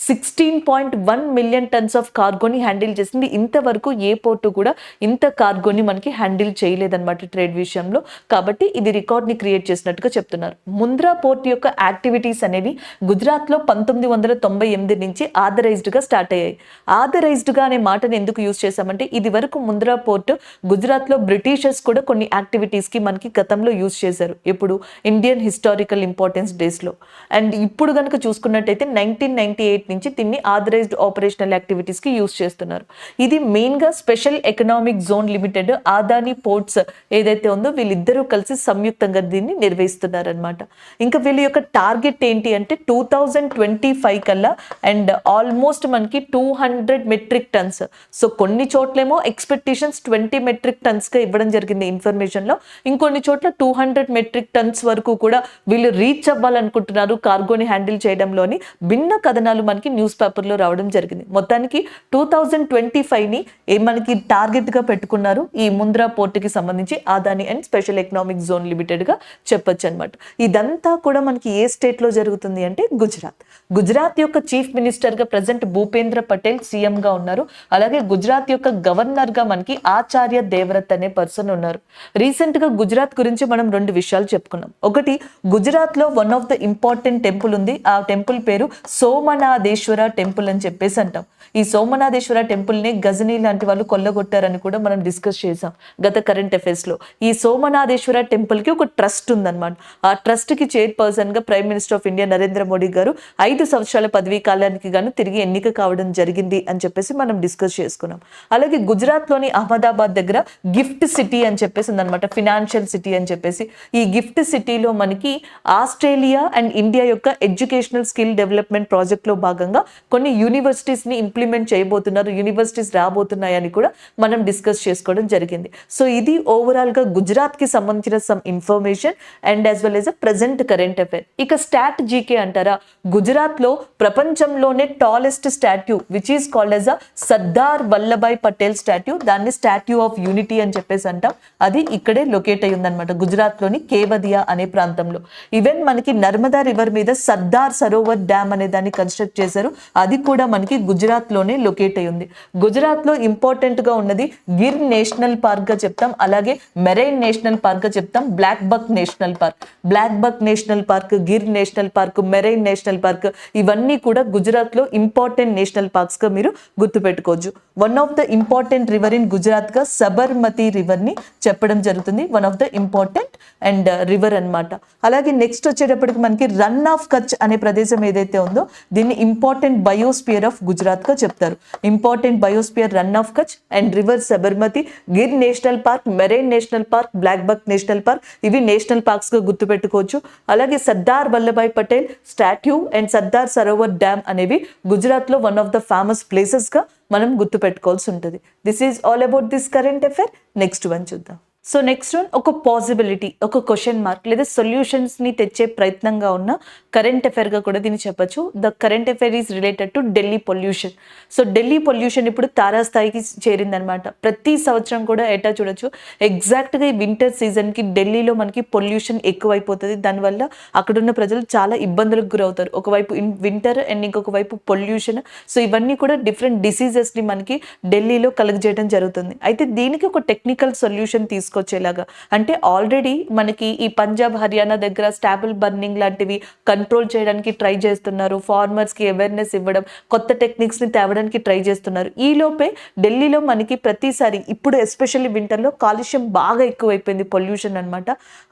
16.1 million tons of కార్గోని హ్యాండిల్ చేసింది. ఇంతవరకు ఏ పోర్టు కూడా ఇంత కార్గోని మనకి హ్యాండిల్ చేయలేదన్నమాట ట్రేడ్ విషయంలో. కాబట్టి ఇది రికార్డ్ ని క్రియేట్ చేసినట్టుగా చెప్తున్నారు. ముంద్రా పోర్ట్ యొక్క యాక్టివిటీస్ అనేవి గుజరాత్ లో 1998 నుంచి ఆథరైజ్డ్ గా స్టార్ట్ అయ్యాయి. ఆథరైజ్డ్ గా అనే మాటను ఎందుకు యూజ్ చేశామంటే, ఇది వరకు ముంద్రా పోర్ట్ గుజరాత్ లో బ్రిటిషర్స్ కూడా కొన్ని యాక్టివిటీస్ కి మనకి గతంలో యూజ్ చేశారు. ఇప్పుడు ఇండియన్ హిస్టారికల్ ఇంపార్టెన్స్ డేస్ లో. అండ్ ఇప్పుడు కనుక చూసుకున్నట్టయితే 1998 నుంచి దీన్ని ఆథరైజ్డ్ ఆపరేషనల్ యాక్టివిటీస్ కి యూజ్ చేస్తున్నారు. ఇది మెయిన్ గా special economic zone limited, Adani ports ఏదైతే ఉందో వీళ్ళిద్దరూ కలిసి సంయుక్తంగా దీన్ని నిర్వహిస్తున్నారు అనమాట. ఇంకా వీళ్ళ యొక్క టార్గెట్ ఏంటి అంటే 2025 కల్లా అండ్ ఆల్మోస్ట్ మనకి 200 మెట్రిక్ టన్స్. సో కొన్ని చోట్లేమో ఎక్స్పెక్టేషన్స్ 20 మెట్రిక్ టన్స్ గా ఇవ్వడం జరిగింది ఇన్ఫర్మేషన్ లో. ఇంకొన్ని చోట్ల 200 మెట్రిక్ టన్స్ వరకు కూడా వీళ్ళు రీచ్ అవ్వాలనుకుంటున్నారు కార్గోని హ్యాండిల్ చేయడంలోని భిన్న కథనాలు మనకి న్యూస్ పేపర్ లో రావడం జరిగింది. మొత్తానికి 2025 ని మనకి టార్గెట్ గా పెట్టుకున్నారు ఈ ముంద్రా పోర్ట్ కి సంబంధించి Adani and special economic zone limited గా చెప్పొచ్చు అనమాట. ఇదంతా కూడా మనకి ఏ స్టేట్ లో జరుగుతుంది అంటే గుజరాత్. గుజరాత్ యొక్క చీఫ్ మినిస్టర్ గా ప్రెసెంట్ భూపేంద్ర పటేల్ సీఎం గా ఉన్నారు. అలాగే గుజరాత్ యొక్క గవర్నర్ గా మనకి ఆచార్య దేవరత్ అనే పర్సన్ ఉన్నారు. రీసెంట్ గా గుజరాత్ గురించి మనం 2 విషయాలు చెప్పుకున్నాం. ఒకటి, గుజరాత్ లో one of the important temple ఉంది. ఆ టెంపుల్ పేరు సోమనాథేశ్వర టెంపుల్ అని చెప్పేసి అంటాం. ఈ సోమనాథేశ్వర టెంపుల్ ని గజనీ లాంటి వాళ్ళు కొల్లగొట్టారని కూడా మనం డిస్కస్ చేసాం గత కరెంట్ అఫైర్స్ లో. ఈ సోమనాథేశ్వర టెంపుల్ కి ఒక ట్రస్ట్ ఉందన్నమాట. ఆ ట్రస్ట్ కి చైర్పర్సన్ గా prime minister of India Narendra Modi గారు 5 సంవత్సరాల పదవీ కాలానికి గాను తిరిగి ఎన్నిక కావడం జరిగింది అని చెప్పేసి మనం డిస్కస్ చేసుకున్నాం. అలాగే గుజరాత్ లోని అహ్మదాబాద్ దగ్గర గిఫ్ట్ సిటీ అని చెప్పేసి ఉందన్నమాట, ఫినాన్షియల్ సిటీ అని చెప్పేసి. ఈ గిఫ్ట్ సిటీలో మనకి ఆస్ట్రేలియా అండ్ ఇండియా యొక్క ఎడ్యుకేషనల్ నేషనల్ స్కిల్ డెవలప్మెంట్ ప్రాజెక్ట్లో భాగంగా కొన్ని యూనివర్సిటీస్ని ఇంప్లిమెంట్ చేయబోతున్నారు, యూనివర్సిటీస్ రాబోతున్నాయని కూడా మనం డిస్కస్ చేసుకోవడం జరిగింది. సో ఇది ఓవరాల్గా గుజరాత్కి సంబంధించిన some information and as well as a present current affair. ఇక స్టాట్ జీకే అంటారా, గుజరాత్లో ప్రపంచంలోనే tallest statue which is called as a Sardar Vallabhbhai Patel statue, దాన్ని స్టాట్యూ ఆఫ్ యూనిటీ అని చెప్పేసి అంటాం. అది ఇక్కడే లొకేట్ అయ్యి ఉందన్నమాట, గుజరాత్లోని కేవదియా అనే ప్రాంతంలో. ఈవెన్ మనకి నర్మదా రివర్ మీద సర్దార్ సరోవర్ డ్యామ్ అనే దాన్ని కన్స్ట్రక్ట్ చేశారు, అది కూడా మనకి గుజరాత్లోనే లొకేట్ అయి ఉంది. గుజరాత్లో ఇంపార్టెంట్గా ఉన్నది గిర్ నేషనల్ పార్క్గా చెప్తాం, అలాగే మెరైన్ నేషనల్ పార్క్గా చెప్తాం, black buck national park. Black buck national park, Gir national park, marine national park ఇవన్నీ కూడా గుజరాత్లో ఇంపార్టెంట్ నేషనల్ పార్క్స్గా మీరు గుర్తుపెట్టుకోవచ్చు. One of the important river in గుజరాత్గా సబర్మతి రివర్ని చెప్పడం జరుగుతుంది, one of the important and river అన్నమాట. అలాగే నెక్స్ట్ వచ్చేటప్పటికి మనకి రన్ ఆఫ్ కచ్ అనే ప్రదేశం ఏదైతే ఉందో దీన్ని ఇంపార్టెంట్ బయోస్పియర్ ఆఫ్ గుజరాత్ గా చెప్తారు. Important biosphere Rann of Kutch and river Sabarmati, Gir national park, marine national park, black buck national park ఇవి నేషనల్ పార్క్స్ గా గుర్తుపెట్టుకోవచ్చు. అలాగే Sardar Vallabhbhai Patel statue and Sardar Sarovar dam అనేవి గుజరాత్ లో one of the famous places గా మనం గుర్తుపెట్టుకోవాల్సి ఉంటుంది. This is all about this current affair. Next one చూద్దాం. సో నెక్స్ట్ వన్ ఒక పాసిబిలిటీ, ఒక క్వశ్చన్ మార్క్ లేదా సొల్యూషన్స్ని తెచ్చే ప్రయత్నంగా ఉన్న కరెంట్ అఫైర్గా కూడా దీన్ని చెప్పచ్చు. The current affair is related to Delhi pollution. So Delhi pollution ఇప్పుడు తారాస్థాయికి చేరిందనమాట. ప్రతి సంవత్సరం కూడా ఎటా చూడొచ్చు, ఎగ్జాక్ట్గా ఈ వింటర్ సీజన్కి ఢిల్లీలో మనకి పొల్యూషన్ ఎక్కువైపోతుంది. దానివల్ల అక్కడున్న ప్రజలు చాలా ఇబ్బందులకు గురవుతారు. ఒకవైపు వింటర్ అండ్ ఇంకొక వైపు పొల్యూషన్. సో ఇవన్నీ కూడా డిఫరెంట్ డిసీజెస్ని మనకి ఢిల్లీలో కలుగజేయడం జరుగుతుంది. అయితే దీనికి ఒక టెక్నికల్ సొల్యూషన్ తీసుకొచ్చేలాగా, అంటే ఆల్రెడీ మనకి ఈ పంజాబ్ హర్యానా దగ్గర స్టాబుల్ బర్నింగ్ లాంటివి కంట్రోల్ చేయడానికి ట్రై చేస్తున్నారు, ఫార్మర్స్కి అవేర్నెస్ ఇవ్వడం, కొత్త టెక్నిక్స్ని తేవడానికి ట్రై చేస్తున్నారు. ఈ లోపే ఢిల్లీలో మనకి ప్రతిసారి ఇప్పుడు ఎస్పెషల్లీ వింటర్లో కాలుష్యం బాగా ఎక్కువైపోయింది, పొల్యూషన్ అనమాట.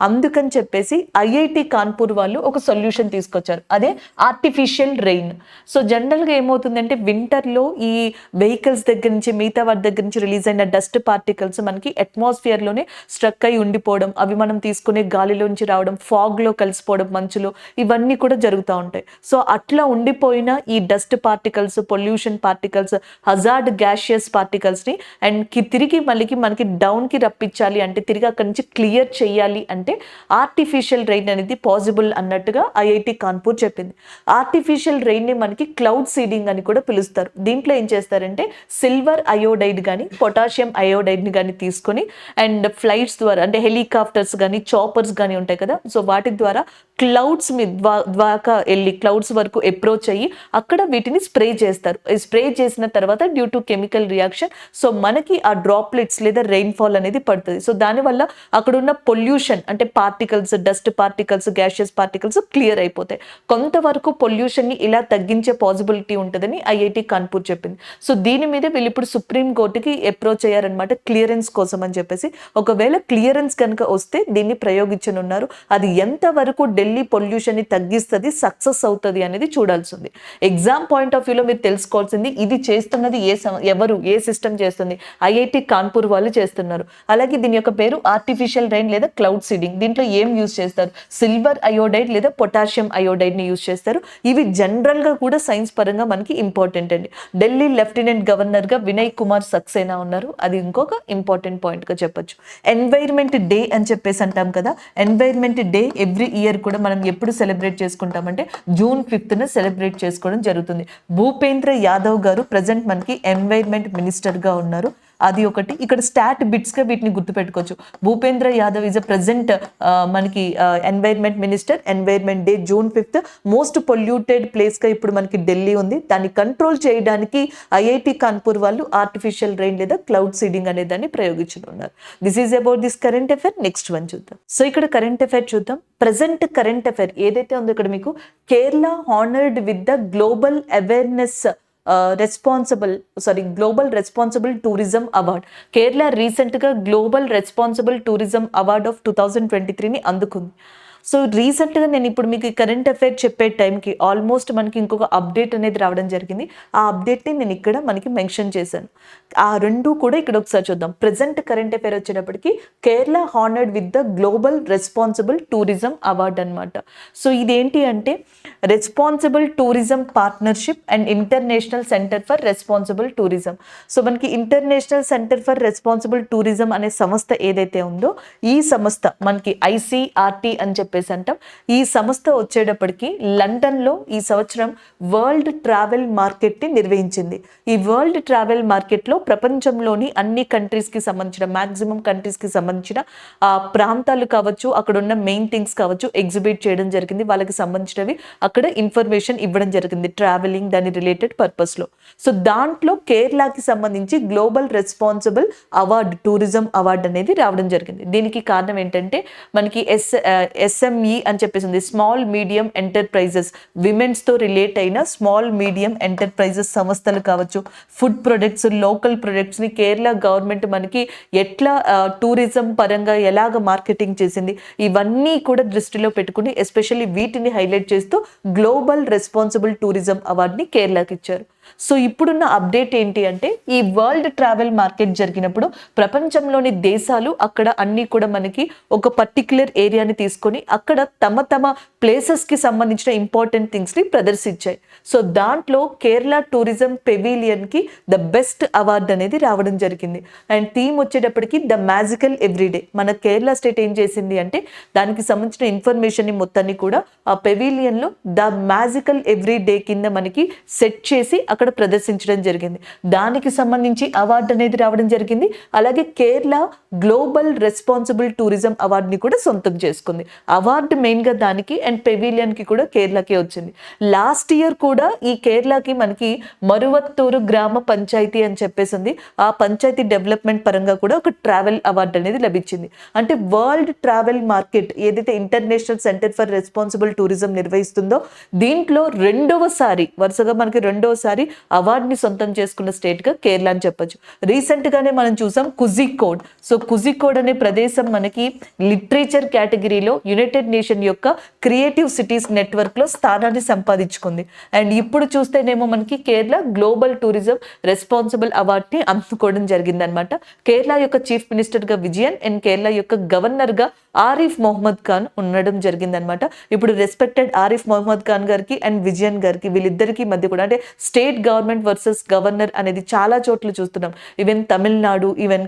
అందుకని చెప్పేసి ఐఐటి కాన్పూర్ వాళ్ళు ఒక సొల్యూషన్ తీసుకొచ్చారు, అదే ఆర్టిఫిషియల్ రెయిన్. సో జనరల్గా ఏమవుతుందంటే వింటర్లో ఈ వెహికల్స్ దగ్గర నుంచి మిగతా వాటి దగ్గర నుంచి రిలీజ్ అయిన డస్ట్ పార్టికల్స్ మనకి అట్మాస్ఫియర్లోనే స్ట్రక్ అయి ఉండిపోవడం, అవి మనం తీసుకునే గాలిలోంచి రావడం, ఫాగ్లో కలిసిపోవడం మంచులో, ఇవన్నీ కూడా జరుగుతూ ఉంటాయి. సో అట్లా ఉండిపోయిన ఈ dust particles, pollution particles, hazard gaseous పార్టికల్స్ని అండ్ తిరిగి మళ్ళీ మనకి డౌన్కి రప్పించాలి అంటే, తిరిగి అక్కడి నుంచి క్లియర్ చేయాలి అంటే ఆర్టిఫిషియల్ రెయిన్ అనేది పాసిబుల్ అన్నట్టుగా ఐఐటి కాన్పూర్ చెప్పింది. ఆర్టిఫిషియల్ రెయిన్ని మనకి క్లౌడ్ సీడింగ్ అని కూడా పిలుస్తారు. దీంట్లో ఏం చేస్తారంటే సిల్వర్ అయోడైడ్ కానీ పొటాషియం అయోడైడ్ని కానీ తీసుకొని అండ్ ఫ్లైట్స్ ద్వారా, అంటే హెలికాప్టర్స్ కానీ చాపర్స్ కానీ ఉంటాయి కదా, సో వాటి ద్వారా క్లౌడ్స్ ద్వారా వెళ్ళి క్లౌడ్స్ వరకు అప్రోచ్ అయ్యి అక్కడ వీటిని స్ప్రే చేస్తారు. స్ప్రే చేసిన తర్వాత due to chemical reaction so మనకి ఆ డ్రాప్లెట్స్ లేదా రెయిన్ఫాల్ అనేది పడుతుంది. సో దానివల్ల అక్కడ ఉన్న పొల్యూషన్ అంటే particles, dust particles, gaseous particles clear అయిపోతాయి. కొంతవరకు పొల్యూషన్ని ఇలా తగ్గించే పాసిబిలిటీ ఉంటుందని ఐఐటి కాన్పూర్ చెప్పింది. సో దీని మీద వీళ్ళు ఇప్పుడు సుప్రీం కోర్టుకి అప్రోచ్ అయ్యారనమాట క్లియరెన్స్ కోసం అని చెప్పేసి. ఒకవేళ క్లియరెన్స్ కనుక వస్తే దీన్ని ప్రయోగించనున్నారు. అది ఎంతవరకు ఢిల్లీ పొల్యూషన్ ని తగ్గిస్తుంది, సక్సెస్ అవుతుంది అనేది చూడాల్సి ఉంది. ఎగ్జామ్ పాయింట్ ఆఫ్ వ్యూలో మీరు తెలుసుకోవాల్సింది ఇది చేస్తున్నది ఎవరు, ఏ సిస్టమ్ చేస్తుంది, ఐఐటి కాన్పూర్ వాళ్ళు చేస్తున్నారు. అలాగే దీని యొక్క పేరు ఆర్టిఫిషియల్ రెయిన్ లేదా క్లౌడ్ సీడింగ్. దీంట్లో ఏం యూజ్ చేస్తారు, సిల్వర్ అయోడైడ్ లేదా పొటాషియం అయోడైడ్ ని యూజ్ చేస్తారు. ఇవి జనరల్ గా కూడా సైన్స్ పరంగా మనకి ఇంపార్టెంట్ అండి. ఢిల్లీ లెఫ్టినెంట్ గవర్నర్ గా వినయ్ కుమార్ సక్సేనా ఉన్నారు, అది ఇంకొక ఇంపార్టెంట్ పాయింట్ గా చెప్పొచ్చు. ఎన్వైర్న్మెంట్ డే అని చెప్పేసి అంటాం కదా, ఎన్వైర్న్మెంట్ డే ఎవ్రీ ఇయర్ కూడా మనం ఎప్పుడు సెలబ్రేట్ చేసుకుంటామంటే జూన్ 5th సెలబ్రేట్ చేసుకోవడం జరుగుతుంది. భూపేంద్ర యాదవ్ గారు ప్రజెంట్ మనకి ఎన్వైర్న్మెంట్ మినిస్టర్ గా ఉన్నారు. అది ఒకటి. ఇక్కడ స్టాట్ బిట్స్ గా వీటిని గుర్తుపెట్టుకోవచ్చు. Bhupendra Yadav is a present మనకి environment minister. Environment day June 5th. Most polluted place గా ఇప్పుడు మనకి ఢిల్లీ ఉంది. దాన్ని కంట్రోల్ చేయడానికి ఐఐటి కాన్పూర్ వాళ్ళు ఆర్టిఫిషియల్ రెయిన్ లేదా క్లౌడ్ సీడింగ్ అనే దాన్ని ప్రయోగించుకున్నారు. This is about this current affair. Next one చూద్దాం. సో ఇక్కడ కరెంట్ అఫైర్ చూద్దాం. ప్రెసెంట్ కరెంట్ అఫైర్ ఏదైతే ఉందో ఇక్కడ మీకు Kerala honoured with the global awareness global responsible tourism award. Kerala recent గా global responsible tourism award of 2023ని అందుకుంది. సో రీసెంట్గా నేను ఇప్పుడు మీకు కరెంట్ అఫైర్ చెప్పే టైంకి ఆల్మోస్ట్ మనకి ఇంకొక అప్డేట్ అనేది రావడం జరిగింది. ఆ అప్డేట్ని నేను ఇక్కడ మనకి మెన్షన్ చేశాను. ఆ రెండు కూడా ఇక్కడ ఒకసారి చూద్దాం. ప్రజెంట్ కరెంట్ అఫైర్ వచ్చేటప్పటికి Kerala honoured with the global responsible tourism award అనమాట. సో ఇదేంటి అంటే responsible tourism partnership and international centre for responsible tourism. So మనకి international centre for responsible tourism అనే సంస్థ ఏదైతే ఉందో ఈ సంస్థ మనకి ICRT అని చెప్పేసి అంటాం. ఈ సంస్థ వచ్చేటప్పటికి లండన్లో ఈ సంవత్సరం వరల్డ్ ట్రావెల్ మార్కెట్ని నిర్వహించింది. ఈ వరల్డ్ ట్రావెల్ మార్కెట్లో ప్రపంచంలోని అన్ని కంట్రీస్కి సంబంధించిన మ్యాక్సిమం కంట్రీస్కి సంబంధించిన ప్రాంతాలు కావచ్చు, అక్కడ ఉన్న మెయిన్ థింగ్స్ కావచ్చు ఎగ్జిబిట్ చేయడం జరిగింది. వాళ్ళకి సంబంధించినవి అక్కడ ఇన్ఫర్మేషన్ ఇవ్వడం జరిగింది ట్రావెలింగ్ దాని రిలేటెడ్ పర్పస్లో. సో దాంట్లో కేరళకి సంబంధించి global responsible award tourism award అనేది రావడం జరిగింది. దీనికి కారణం ఏంటంటే మనకి SME అని చెప్పేసి ఉంది, స్మాల్ మీడియం ఎంటర్ప్రైజెస్, విమెన్స్తో రిలేట్ అయిన స్మాల్ మీడియం ఎంటర్ప్రైజెస్ సంస్థలు కావచ్చు, ఫుడ్ ప్రొడక్ట్స్, లోకల్ ప్రొడక్ట్స్ని కేరళ గవర్నమెంట్ మనకి ఎట్లా టూరిజం పరంగా ఎలాగ మార్కెటింగ్ చేసింది ఇవన్నీ కూడా దృష్టిలో పెట్టుకుని ఎస్పెషల్లీ వీటిని హైలైట్ చేస్తూ గ్లోబల్ రెస్పాన్సిబుల్ టూరిజం అవార్డుని కేరళకి ఇచ్చారు. సో ఇప్పుడున్న అప్డేట్ ఏంటి అంటే ఈ వరల్డ్ ట్రావెల్ మార్కెట్ జరిగినప్పుడు ప్రపంచంలోని దేశాలు అక్కడ అన్నీ కూడా మనకి ఒక పర్టిక్యులర్ ఏరియాని తీసుకొని అక్కడ తమ తమ ప్లేసెస్కి సంబంధించిన ఇంపార్టెంట్ థింగ్స్ని ప్రదర్శించాయి. సో దాంట్లో కేరళ టూరిజం పెవిలియన్కి ద బెస్ట్ అవార్డు అనేది రావడం జరిగింది. అండ్ థీమ్ వచ్చేటప్పటికి ద మ్యాజికల్ ఎవ్రీడే. మన కేరళ స్టేట్ ఏం చేసింది అంటే దానికి సంబంధించిన ఇన్ఫర్మేషన్ మొత్తాన్ని కూడా ఆ పెవిలియన్లో ద మ్యాజికల్ ఎవ్రీడే కింద మనకి సెట్ చేసి అక్కడ ప్రదర్శించడం జరిగింది. దానికి సంబంధించి అవార్డు అనేది రావడం జరిగింది. అలాగే కేరళ గ్లోబల్ రెస్పాన్సిబుల్ టూరిజం అవార్డుని కూడా సొంతం చేసుకుంది. అవార్డు మెయిన్గా దానికి అండ్ పెవిలియన్కి కూడా కేరళకే వచ్చింది. లాస్ట్ ఇయర్ కూడా ఈ కేరళకి మనకి మరువత్తూరు గ్రామ పంచాయతీ అని చెప్పేసింది. ఆ పంచాయతీ డెవలప్మెంట్ పరంగా కూడా ఒక ట్రావెల్ అవార్డు అనేది లభించింది. అంటే వరల్డ్ ట్రావెల్ మార్కెట్ ఏదైతే international centre for responsible tourism నిర్వహిస్తుందో దీంట్లో వరుసగా మనకి రెండోసారి అవార్డుని సొంతం చేసుకున్న స్టేట్గా కేరళ అని చెప్పొచ్చు. రీసెంట్గానే మనం చూసాం కుజికోడ్. సో కుజికోడ్ అనే ప్రదేశం మనకి లిటరేచర్ కేటగిరీలో యునైటెడ్ నేషన్ యొక్క క్రియేటివ్ సిటీస్ నెట్వర్క్లో స్థానాన్ని సంపాదించుకుంది. అండ్ ఇప్పుడు చూస్తేనేమో మనకి కేరళ గ్లోబల్ టూరిజం రెస్పాన్సిబుల్ అవార్డుని అందుకోవడం జరిగిందనమాట. కేరళ యొక్క చీఫ్ మినిస్టర్గా విజయన్ అండ్ కేరళ యొక్క గవర్నర్గా ఆరిఫ్ మొహమ్మద్ ఖాన్ ఉండడం జరిగిందనమాట. ఇప్పుడు రెస్పెక్టెడ్ ఆరిఫ్ మొహమ్మద్ ఖాన్ గారికి అండ్ విజయన్ గారికి వీళ్ళిద్దరికి మధ్య కూడా అంటే స్టేట్ గవర్నమెంట్ వర్సెస్ గవర్నర్ అనేది చాలా చోట్ల చూస్తున్నాం. ఈవెన్ తమిళనాడు, ఈవెన్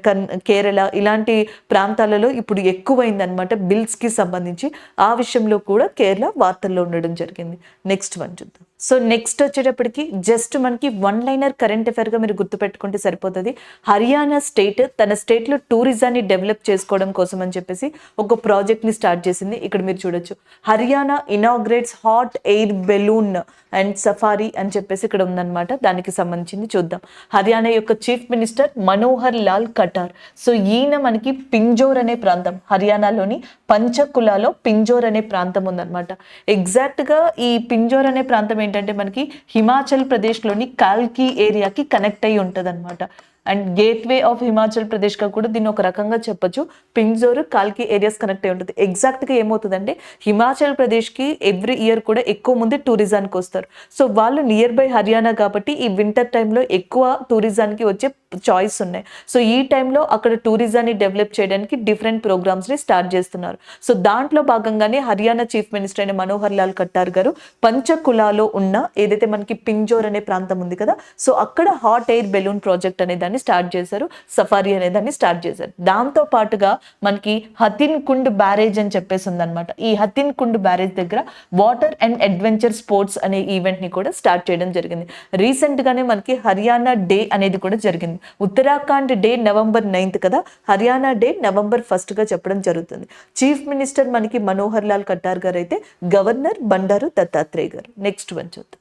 కేరళ ఇలాంటి ప్రాంతాలలో ఇప్పుడు ఎక్కువైందనమాట బిల్స్కి సంబంధించి. ఆ విషయంలో కూడా కేరళ వార్తల్లో ఉండడం జరిగింది. నెక్స్ట్ వన్ చూద్దాం. సో నెక్స్ట్ వచ్చేటప్పటికి జస్ట్ మనకి వన్ లైనర్ కరెంట్ అఫైర్గా మీరు గుర్తుపెట్టుకుంటే సరిపోతుంది. హర్యానా స్టేట్ తన స్టేట్లో టూరిజాన్ని డెవలప్ చేసుకోవడం కోసం అని చెప్పేసి ఒక ప్రాజెక్ట్ని స్టార్ట్ చేసింది. ఇక్కడ మీరు చూడొచ్చు Haryana inaugurates hot air balloon and safari అని చెప్పేసి ఇక్కడ ఉందన్నమాట. దానికి సంబంధించింది చూద్దాం. హర్యానా యొక్క chief minister Manohar Lal Khattar. So ఈయన మనకి పింజోర్ అనే ప్రాంతం, హర్యానాలోని పంచకులాలో పింజోర్ అనే ప్రాంతం ఉందన్నమాట. ఎగ్జాక్ట్గా ఈ పింజోర్ అనే ప్రాంతం ఏంటంటే మనకి హిమాచల్ ప్రదేశ్లోని కాల్కీ ఏరియాకి కనెక్ట్ అయ్యి ఉంటుంది అనమాట. అండ్ గేట్వే ఆఫ్ హిమాచల్ ప్రదేశ్గా కూడా దీన్ని ఒక రకంగా చెప్పొచ్చు. పింజోర్ కాల్కీ ఏరియాస్ కనెక్ట్ అయి ఉంటుంది. ఎగ్జాక్ట్గా ఏమవుతుందంటే హిమాచల్ ప్రదేశ్కి ఎవ్రీ ఇయర్ కూడా ఎక్కువ మంది టూరిజానికి వస్తారు. సో వాళ్ళు నియర్ బై హర్యానా కాబట్టి ఈ వింటర్ టైంలో ఎక్కువ టూరిజానికి వచ్చే చాయిస్ ఉన్నాయి. సో ఈ టైంలో అక్కడ టూరిజాన్ని డెవలప్ చేయడానికి డిఫరెంట్ ప్రోగ్రామ్స్ని స్టార్ట్ చేస్తున్నారు. సో దాంట్లో భాగంగానే హర్యానా చీఫ్ మినిస్టర్ అయిన మనోహర్ లాల్ ఖట్టర్ గారు పంచకులాలో ఉన్న ఏదైతే మనకి పింజోర్ అనే ప్రాంతం ఉంది కదా, సో అక్కడ హాట్ ఎయిర్ బెలూన్ ప్రాజెక్ట్ అనే దాన్ని స్టార్ట్ చేశారు, సఫారీ అనే దాన్ని స్టార్ట్ చేశారు. దాంతో పాటుగా మనకి హతిన్ కుండ్ బ్యారేజ్ అని చెప్పేసి ఉందన్నమాట. ఈ హతిన్ కుండ్ బ్యారేజ్ దగ్గర వాటర్ అండ్ అడ్వెంచర్ స్పోర్ట్స్ అనే ఈవెంట్ని కూడా స్టార్ట్ చేయడం జరిగింది. రీసెంట్గానే మనకి హర్యానా డే అనేది కూడా జరిగింది. ఉత్తరాఖండ్ డే నవంబర్ 9th కదా, హర్యానా డే నవంబర్ 1st చెప్పడం జరుగుతుంది. చీఫ్ మినిస్టర్ మనకి మనోహర్ లాల్ ఖట్టర్ గారు అయితే గవర్నర్ బండారు దత్తాత్రేయ గారు. నెక్స్ట్ వన్ చూద్దాం.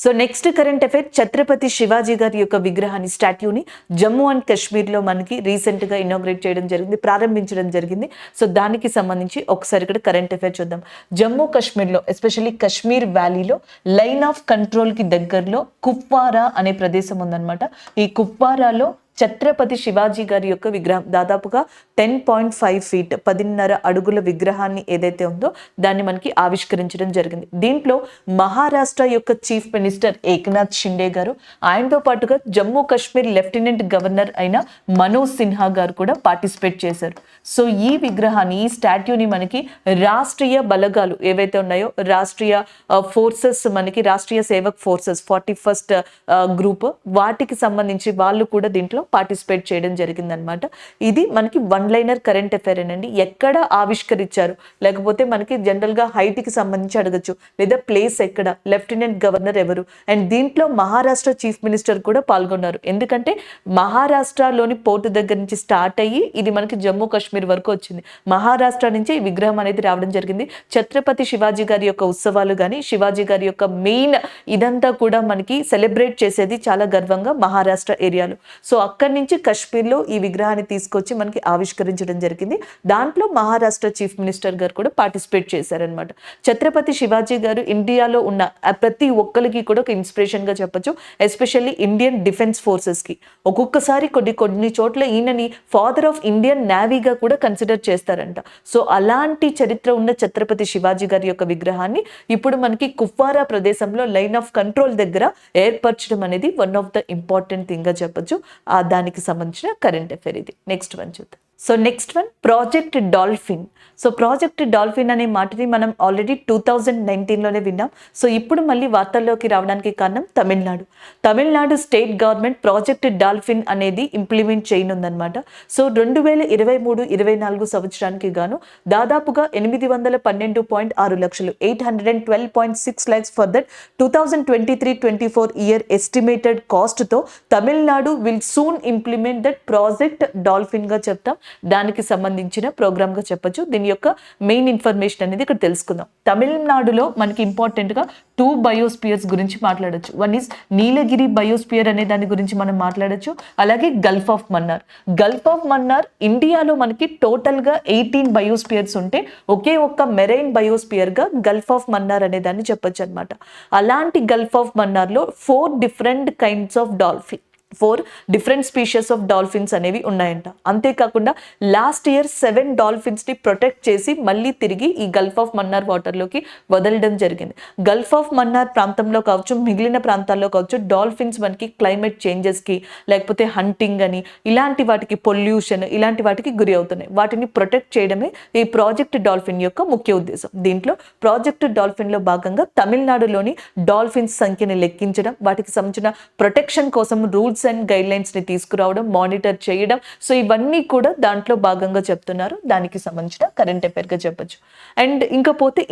So next current affair, Chhatrapati Shivaji గారి యొక్క విగ్రహాన్ని, స్టాట్యూని జమ్మూ అండ్ కాశ్మీర్లో మనకి రీసెంట్గా ఇనాగ్రేట్ చేయడం జరిగింది, ప్రారంభించడం జరిగింది. సో దానికి సంబంధించి ఒకసారి ఇక్కడ కరెంట్ అఫైర్ చూద్దాం. జమ్మూ కాశ్మీర్లో ఎస్పెషల్లీ కశ్మీర్ వ్యాలీలో లైన్ ఆఫ్ కంట్రోల్కి దగ్గరలో కుప్వారా అనే ప్రదేశం ఉందన్నమాట. ఈ కుప్వారాలో ఛత్రపతి శివాజీ గారి యొక్క విగ్రహం దాదాపుగా 10.5 feet 10.5 అడుగుల విగ్రహాన్ని ఏదైతే ఉందో దాన్ని మనకి ఆవిష్కరించడం జరిగింది. దీంట్లో మహారాష్ట్ర యొక్క చీఫ్ మినిస్టర్ ఏక్నాథ్ షిండే గారు, ఆయనతో పాటుగా జమ్మూ కాశ్మీర్ లెఫ్టినెంట్ గవర్నర్ అయిన మనోజ్ సిన్హా గారు కూడా పార్టిసిపేట్ చేశారు. సో ఈ విగ్రహాన్ని, ఈ స్టాట్యూని మనకి రాష్ట్రీయ బలగాలు ఏవైతే ఉన్నాయో, రాష్ట్రీయ ఫోర్సెస్, మనకి Rashtriya Sevak forces 41st group, వాటికి సంబంధించి వాళ్ళు కూడా దీంట్లో పార్టిసిపేట్ చేయడం జరిగిందనమాట. ఇది మనకి వన్ లైనర్ కరెంట్ అఫైర్ అండి. ఎక్కడ ఆవిష్కరించారు, లేకపోతే మనకి జనరల్ గా హైట్ కి సంబంధించి అడగచ్చు, లేదా ప్లేస్ ఎక్కడ, లెఫ్టినెంట్ గవర్నర్ ఎవరు, అండ్ దీంట్లో మహారాష్ట్ర చీఫ్ మినిస్టర్ కూడా పాల్గొన్నారు. ఎందుకంటే మహారాష్ట్రలోని పోర్టు దగ్గర నుంచి స్టార్ట్ అయ్యి ఇది మనకి జమ్మూ కాశ్మీర్ వరకు వచ్చింది. మహారాష్ట్ర నుంచి ఈ విగ్రహం అనేది రావడం జరిగింది. ఛత్రపతి శివాజీ గారి యొక్క ఉత్సవాలు కానీ, శివాజీ గారి యొక్క మెయిన్ ఇదంతా కూడా మనకి సెలబ్రేట్ చేసేది చాలా గర్వంగా మహారాష్ట్ర ఏరియాలో. సో అక్కడి నుంచి కశ్మీర్లో ఈ విగ్రహాన్ని తీసుకొచ్చి మనకి ఆవిష్కరించడం జరిగింది. దాంట్లో మహారాష్ట్ర చీఫ్ మినిస్టర్ గారు కూడా పార్టిసిపేట్ చేశారనమాట. ఛత్రపతి శివాజీ గారు ఇండియాలో ఉన్న ప్రతి ఒక్కరికి కూడా ఒక ఇన్స్పిరేషన్ గా చెప్పొచ్చు. ఎస్పెషల్లీ ఇండియన్ డిఫెన్స్ ఫోర్సెస్ కి ఒక్కొక్కసారి కొన్ని చోట్ల ఈయనని ఫాదర్ ఆఫ్ ఇండియన్ నేవీగా కూడా కన్సిడర్ చేస్తారంట. సో అలాంటి చరిత్ర ఉన్న ఛత్రపతి శివాజీ గారి యొక్క విగ్రహాన్ని ఇప్పుడు మనకి కుప్వారా ప్రదేశంలో లైన్ ఆఫ్ కంట్రోల్ దగ్గర ఏర్పరచడం అనేది one of the important thing గా చెప్పొచ్చు. దానికి సంబంధించిన కరెంట్ అఫైర్ ఇది. నెక్స్ట్ వన్ చూద్దాం. So next one project dolphin. So project dolphin అనే మాటని మనం ఆల్రెడీ 2019లోనే విన్నాం. సో ఇప్పుడు మళ్ళీ వార్తల్లోకి రావడానికి కారణం Tamil Nadu state government project dolphin అనేది ఇంప్లిమెంట్ చేయనుందనమాట. సో 2023-24 సంవత్సరానికి గాను దాదాపుగా 812.6 లక్షలు 812.6 lakhs for that 2023-24 year estimated cost తో Tamil Nadu will soon implement that project dolphin గా చెప్తాం. దానికి సంబంధించిన ప్రోగ్రామ్ గా చెప్పొచ్చు. దీని యొక్క మెయిన్ ఇన్ఫర్మేషన్ అనేది ఇక్కడ తెలుసుకుందాం. తమిళనాడులో మనకి ఇంపార్టెంట్ గా 2 బయోస్పియర్స్ గురించి మాట్లాడొచ్చు. వన్ ఈజ్ నీలగిరి బయోస్పియర్ అనే దాని గురించి మనం మాట్లాడొచ్చు. అలాగే గల్ఫ్ ఆఫ్ మన్నార్ ఇండియాలో మనకి టోటల్ గా 18 బయోస్పియర్స్ ఉంటే ఒకే ఒక్క మెరైన్ బయోస్పియర్ గా గల్ఫ్ ఆఫ్ మన్నార్ అనే దాన్ని చెప్పొచ్చు అనమాట. అలాంటి గల్ఫ్ ఆఫ్ మన్నార్ లో 4 different kinds of dolphin, 4 different species of dolphins అనేవి ఉన్నాయంట. అంతేకాకుండా లాస్ట్ ఇయర్ 7 డాల్ఫిన్స్ ని ప్రొటెక్ట్ చేసి మళ్ళీ తిరిగి ఈ గల్ఫ్ ఆఫ్ మన్నార్ వాటర్ లోకి వదలడం జరిగింది. గల్ఫ్ ఆఫ్ మన్నార్ ప్రాంతంలో కావచ్చు, మిగిలిన ప్రాంతాల్లో కావచ్చు, డాల్ఫిన్స్ మనకి క్లైమేట్ చేంజెస్ కి, లేకపోతే హంటింగ్ అని, ఇలాంటి వాటికి, పొల్యూషన్, ఇలాంటి వాటికి గురి అవుతున్నాయి. వాటిని ప్రొటెక్ట్ చేయడమే ఈ ప్రాజెక్ట్ డాల్ఫిన్ యొక్క ముఖ్య ఉద్దేశం. దీంట్లో ప్రాజెక్ట్ డాల్ఫిన్ లో భాగంగా తమిళనాడులోని డాల్ఫిన్స్ సంఖ్యని లెక్కించడం, వాటికి సంబంధించిన ప్రొటెక్షన్ కోసం రూల్స్ అండ్ గైడ్ లైన్స్ ని తీసుకురావడం, మానిటర్ చేయడం, సో ఇవన్నీ కూడా దాంట్లో భాగంగా చెప్తున్నారు. దానికి సంబంధించిన కరెంట్ అఫైర్ గా చెప్పొచ్చు. అండ్ ఇంకపోతే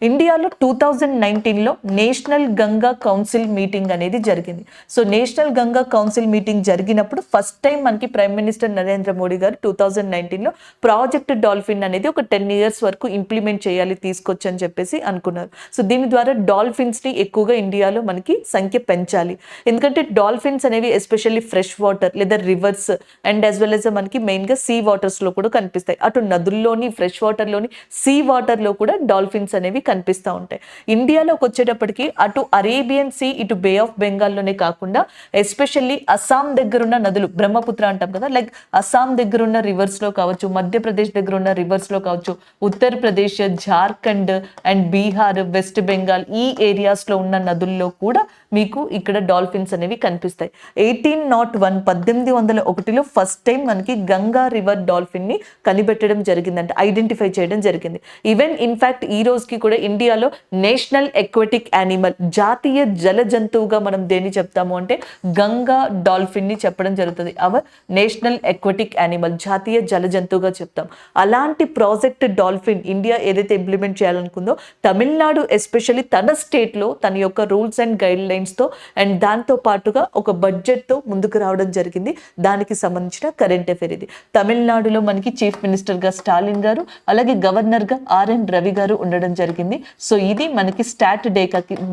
ఇండియాలో 2019లో నేషనల్ గంగా కౌన్సిల్ మీటింగ్ అనేది జరిగింది. So national Ganga council meeting జరిగినప్పుడు ఫస్ట్ టైం మనకి ప్రైమ్ మినిస్టర్ నరేంద్ర మోడీ గారు 2019లో ప్రాజెక్ట్ డాల్ఫిన్ అనేది ఒక 10 years వరకు ఇంప్లిమెంట్ చేయాలి, తీసుకొచ్చి అని చెప్పేసి అనుకున్నారు. సో దీని ద్వారా డాల్ఫిన్స్ ని ఎక్కువగా ఇండియాలో మనకి సంఖ్య పెంచాలి. ఎందుకంటే డాల్ఫిన్స్ అనేవి ఎస్పెషల్లీ ఫ్రెష్ వాటర్ లేదా reverse and as well as మనకి మెయిన్ గా సీ వాటర్స్ లో కూడా కనిపిస్తాయి. అటు నదుల్లోని, ఫ్రెష్ వాటర్ లోని, సీ వాటర్ లో కూడా డాల్ఫిన్స్ అనేవి కనిపిస్తూ ఉంటాయి. ఇండియాలోకి వచ్చేటప్పటికి అటు అరేబియన్ సీ, ఇటు బే ఆఫ్ బెంగాల్ లోనే కాకుండా ఎస్పెషల్లీ అస్సాం దగ్గర ఉన్న నదులు, బ్రహ్మపుత్ర అంటాం కదా, లైక్ అస్సాం దగ్గర ఉన్న రివర్స్ లో కావచ్చు, మధ్యప్రదేశ్ దగ్గర ఉన్న రివర్స్ లో కావచ్చు, ఉత్తరప్రదేశ్, జార్ఖండ్ అండ్ బీహార్, వెస్ట్ బెంగాల్ ఈ ఏరియాస్ లో ఉన్న నదుల్లో కూడా మీకు ఇక్కడ డాల్ఫిన్స్ అనేవి కనిపిస్తాయి. 1801లో ఫస్ట్ టైం మనకి గంగా రివర్ డాల్ఫిన్ ని కనిపెట్టడం జరిగిందంటే, ఐడెంటిఫై చేయడం జరిగింది. ఈవెన్ ఇన్ఫాక్ట్ ఈ రోజుకి కూడా ఇండియాలో నేషనల్ ఎక్వాటిక్ యానిమల్, జాతీయ జల జంతువుగా మనం దేన్ని చెప్తాము అంటే గంగా డాల్ఫిన్ ని చెప్పడం జరుగుతుంది. అవర్ నేషనల్ ఎక్వాటిక్ యానిమల్, జాతీయ జల జంతువుగా చెప్తాం. అలాంటి ప్రాజెక్ట్ డాల్ఫిన్ ఇండియా ఏదైతే ఇంప్లిమెంట్ చేయాలనుకుందో, తమిళనాడు ఎస్పెషల్లీ తన స్టేట్ లో తన యొక్క రూల్స్ అండ్ గైడ్ లైన్స్ తో అండ్ దాంతో పాటుగా ఒక బడ్జెట్ తో ముందుకు రావడం జరిగింది. దానికి సంబంధించిన కరెంట్ అఫైర్ ఇది. తమిళనాడులో మనకి చీఫ్ మినిస్టర్ గా స్టాలిన్ గారు, అలాగే గవర్నర్ గా ఆర్ఎన్ రవి గారు ఉండడం జరిగింది. సో ఇది మనకి స్టాట్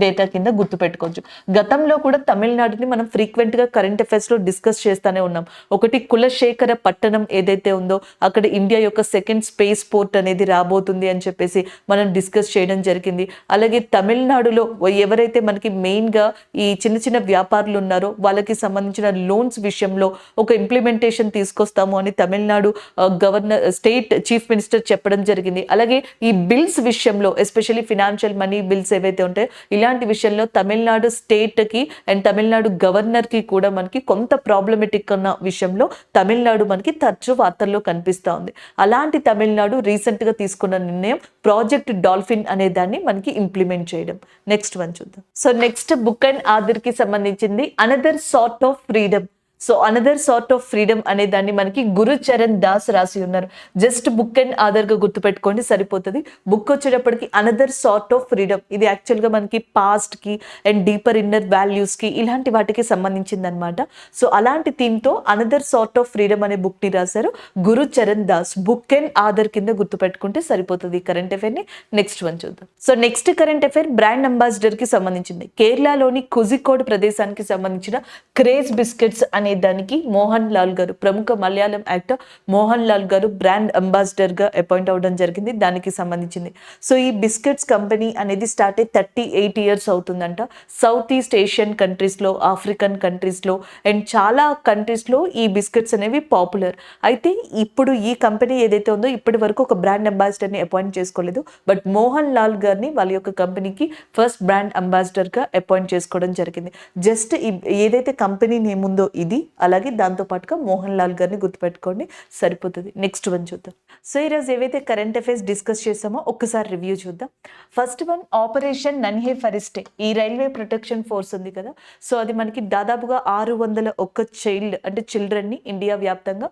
డేటా కింద గుర్తుపెట్టుకోవచ్చు. గతంలో కూడా తమిళనాడుని మనం ఫ్రీక్వెంట్ గా కరెంట్ అఫైర్స్ లో డిస్కస్ చేస్తానే ఉన్నాం. ఒకటి కులశేఖర పట్టణం ఏదైతే ఉందో అక్కడ ఇండియా యొక్క సెకండ్ స్పేస్ పోర్ట్ అనేది రాబోతుంది అని చెప్పేసి మనం డిస్కస్ చేయడం జరిగింది. అలాగే తమిళనాడులో ఎవరైతే మనకి మెయిన్ గా ఈ చిన్న చిన్న వ్యాపారులు ఉన్నారో వాళ్ళకి సంబంధించిన లోన్స్ విషయంలో ఒక ఇంప్లిమెంటేషన్ తీసుకొస్తాము అని Tamil Nadu governor state chief minister చెప్పడం జరిగింది. అలాగే ఈ బిల్స్ విషయంలో ఎస్పెషల్లీ ఫినాన్షియల్ మనీ బిల్స్ ఏవైతే ఉంటాయో ఇలాంటి విషయంలో తమిళనాడు స్టేట్ కి అండ్ తమిళనాడు గవర్నర్ కి కూడా మనకి కొంత ప్రాబ్లమెటిక్ ఉన్న విషయంలో తమిళనాడు మనకి తరచూ వార్తల్లో కనిపిస్తా ఉంది. అలాంటి తమిళనాడు రీసెంట్ గా తీసుకున్న నిర్ణయం ప్రాజెక్ట్ డాల్ఫిన్ అనే దాన్ని మనకి ఇంప్లిమెంట్ చేయడం. నెక్స్ట్ వన్ చూద్దాం. So next book and author కి సంబంధించింది another sort of freedom. So another sort of freedom అనే దాన్ని మనకి గురుచరణ్ దాస్ రాసి ఉన్నారు. జస్ట్ బుక్ అండ్ ఆథర్ గా గుర్తుపెట్టుకోండి సరిపోతుంది. బుక్ వచ్చేటప్పటికి అనదర్ సార్ట్ ఆఫ్ ఫ్రీడమ్, ఇది యాక్చువల్ గా మనకి పాస్ట్ కి అండ్ డీపర్ ఇన్నర్ వాల్యూస్ కి ఇలాంటి వాటికి సంబంధించింది అనమాట. సో అలాంటి థీమ్ తో అనదర్ సార్ట్ ఆఫ్ ఫ్రీడమ్ అనే బుక్ ని రాశారు Gurucharan Das. Book and author కింద గుర్తుపెట్టుకుంటే సరిపోతుంది కరెంట్ అఫైర్ ని. నెక్స్ట్ వన్ చూద్దాం. So next current affair brand ambassador కి సంబంధించింది. కేరళలోని కుజికోడ్ ప్రదేశానికి సంబంధించిన క్రేజ్ బిస్కెట్స్ అనే దానికి మోహన్ లాల్ గారు, ప్రముఖ మలయాళం యాక్టర్ మోహన్ లాల్ గారు బ్రాండ్ అంబాసిడర్ గా అపాయింట్ అవ్వడం జరిగింది. దానికి సంబంధించింది. సో ఈ బిస్కెట్స్ కంపెనీ అనేది స్టార్ట్ అయ్యి 38 years అవుతుందంట. సౌత్ ఈస్ట్ ఏషియన్ కంట్రీస్ లో, ఆఫ్రికన్ కంట్రీస్ లో అండ్ చాలా కంట్రీస్ లో ఈ బిస్కెట్స్ అనేవి పాపులర్. అయితే ఇప్పుడు ఈ కంపెనీ ఏదైతే ఉందో ఇప్పటి వరకు ఒక బ్రాండ్ అంబాసిడర్ ని అపాయింట్ చేసుకోలేదు. బట్ మోహన్ లాల్ గారిని వాళ్ళ యొక్క కంపెనీకి ఫస్ట్ బ్రాండ్ అంబాసిడర్ గా అపాయింట్ చేసుకోవడం జరిగింది. జస్ట్ ఏదైతే కంపెనీ నేమ్ ఉందో ఇది, అలాగే దాంతో పాటుగా మోహన్ లాల్ గారిని గుర్తుపెట్టుకోండి సరిపోతుంది. నెక్స్ట్ వన్ చూద్దాం. సో ఈరోజు ఏవైతే కరెంట్ అఫైర్స్ డిస్కస్ చేసామో ఒక్కసారి రివ్యూ చూద్దాం. First one operation Nanhe Farishte. ఈ రైల్వే ప్రొటెక్షన్ ఫోర్స్ ఉంది కదా, సో అది మనకి దాదాపుగా 601 చైల్డ్ అంటే చిల్డ్రన్ ని ఇండియా వ్యాప్తంగా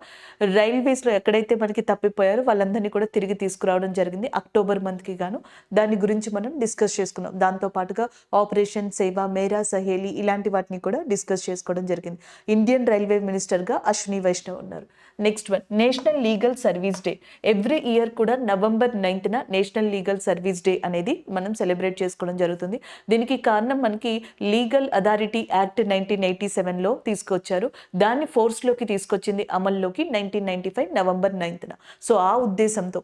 రైల్వేస్ లో ఎక్కడైతే మనకి తప్పిపోయారో వాళ్ళందరినీ కూడా తిరిగి తీసుకురావడం జరిగింది అక్టోబర్ మంత్ కి గాను. దాని గురించి మనం డిస్కస్ చేసుకున్నాం. దాంతో పాటుగా ఆపరేషన్ సేవ, మేరా సహేలి ఇలాంటి వాటిని కూడా డిస్కస్ చేసుకోవడం జరిగింది. ఇండియన్ రైల్వే మినిస్టర్ గా అశ్విని వైష్ణవ్ ఉన్నారు. Next one national legal service day. Every year కూడా November 9th national legal service day అనేది మనం సెలబ్రేట్ చేసుకోవడం జరుగుతుంది. దీనికి కారణం మనకి లీగల్ అథారిటీ యాక్ట్ 1987లో తీసుకొచ్చారు. దాన్ని ఫోర్స్లోకి తీసుకొచ్చింది అమల్లోకి 1995 November 9th. సో ఆ ఉద్దేశంతో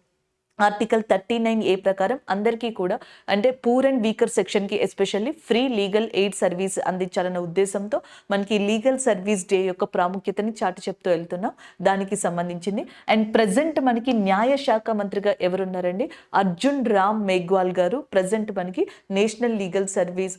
ఆర్టికల్ 39A ప్రకారం అందరికీ కూడా అంటే పూర్ అండ్ వీకర్ సెక్షన్కి especially free legal aid service అందించాలన్న ఉద్దేశంతో మనకి లీగల్ సర్వీస్ డే యొక్క ప్రాముఖ్యతని చాటి చెప్తూ వెళ్తున్నాం. దానికి సంబంధించింది. అండ్ ప్రజెంట్ మనకి న్యాయ శాఖ మంత్రిగా ఎవరున్నారండి? అర్జున్ రామ్ మేఘ్వాల్ గారు ప్రజెంట్ మనకి నేషనల్ లీగల్ సర్వీస్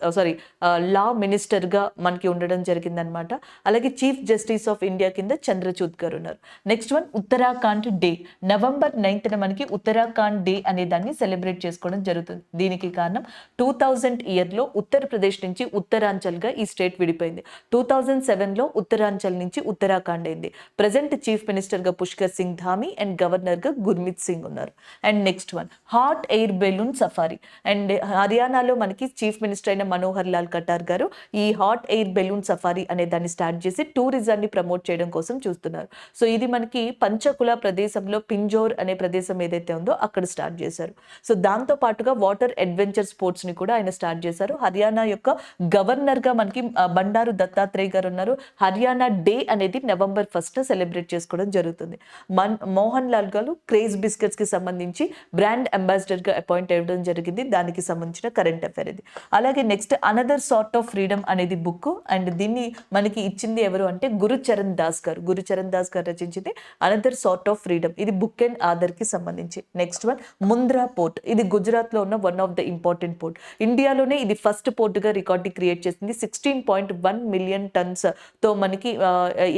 లా మినిస్టర్గా మనకి ఉండడం జరిగిందనమాట. అలాగే చీఫ్ జస్టిస్ ఆఫ్ ఇండియా కింద చంద్రచూడ్ గారు ఉన్నారు. Next one Uttarakhand day. November 9th మనకి ఉత్తరాఖండ్ డే అనే దాన్ని సెలబ్రేట్ చేసుకోవడం జరుగుతుంది. దీనికి కారణం 2000 ఇయర్లో ఉత్తరప్రదేశ్ నుంచి ఉత్తరాంచల్ గా ఈ స్టేట్ విడిపోయింది. 2007లో ఉత్తరాంచల్ నుంచి ఉత్తరాఖండ్ అయింది. ప్రజెంట్ చీఫ్ మినిస్టర్ గా పుష్కర్ సింగ్ ధామి అండ్ గవర్నర్ గా గుర్మిత్ సింగ్ ఉన్నారు. And next one hot air balloon safari. And హర్యానాలో మనకి చీఫ్ మినిస్టర్ అయిన మనోహర్ లాల్ ఖట్టర్ గారు ఈ హాట్ ఎయిర్ బెలూన్ సఫారీ అనే దాన్ని స్టార్ట్ చేసి టూరిజాన్ని ప్రమోట్ చేయడం కోసం చూస్తున్నారు. సో ఇది మనకి పంచకుల ప్రదేశంలో పింజోర్ అనే ప్రదేశం ఏదైతే ఉందో అక్కడ స్టార్ట్ చేశారు. సో దాంతో పాటుగా వాటర్ అడ్వెంచర్ స్పోర్ట్స్ ని కూడా ఆయన స్టార్ట్ చేశారు. హర్యానా యొక్క గవర్నర్ గా మనకి బండారు దత్తాత్రేయ గారు ఉన్నారు. హర్యానా డే అనేది November 1st సెలబ్రేట్ చేసుకోవడం జరుగుతుంది. మోహన్ లాల్ గారు క్రేజ్ బిస్కెట్స్ కి సంబంధించి బ్రాండ్ అంబాసిడర్ గా అపాయింట్ అవ్వడం జరిగింది. దానికి సంబంధించిన కరెంట్ అఫైర్ ఇది. అలాగే next another sort of freedom అనేది బుక్. అండ్ దీన్ని మనకి ఇచ్చింది ఎవరు అంటే గురుచరణ్ దాస్ గారు. గురుచరణ్ దాస్ గారు రచించింది అనదర్ సార్ట్ ఆఫ్ ఫ్రీడమ్. ఇది బుక్ అండ్ ఆథర్ కి సంబంధించి. Next one Mundra port. ఇది గుజరాత్ లో ఉన్న one of the important port. ఇండియాలోనే ఇది ఫస్ట్ పోర్ట్ గా రికార్డ్ క్రియేట్ చేసింది. 16.1 million tons తో మనకి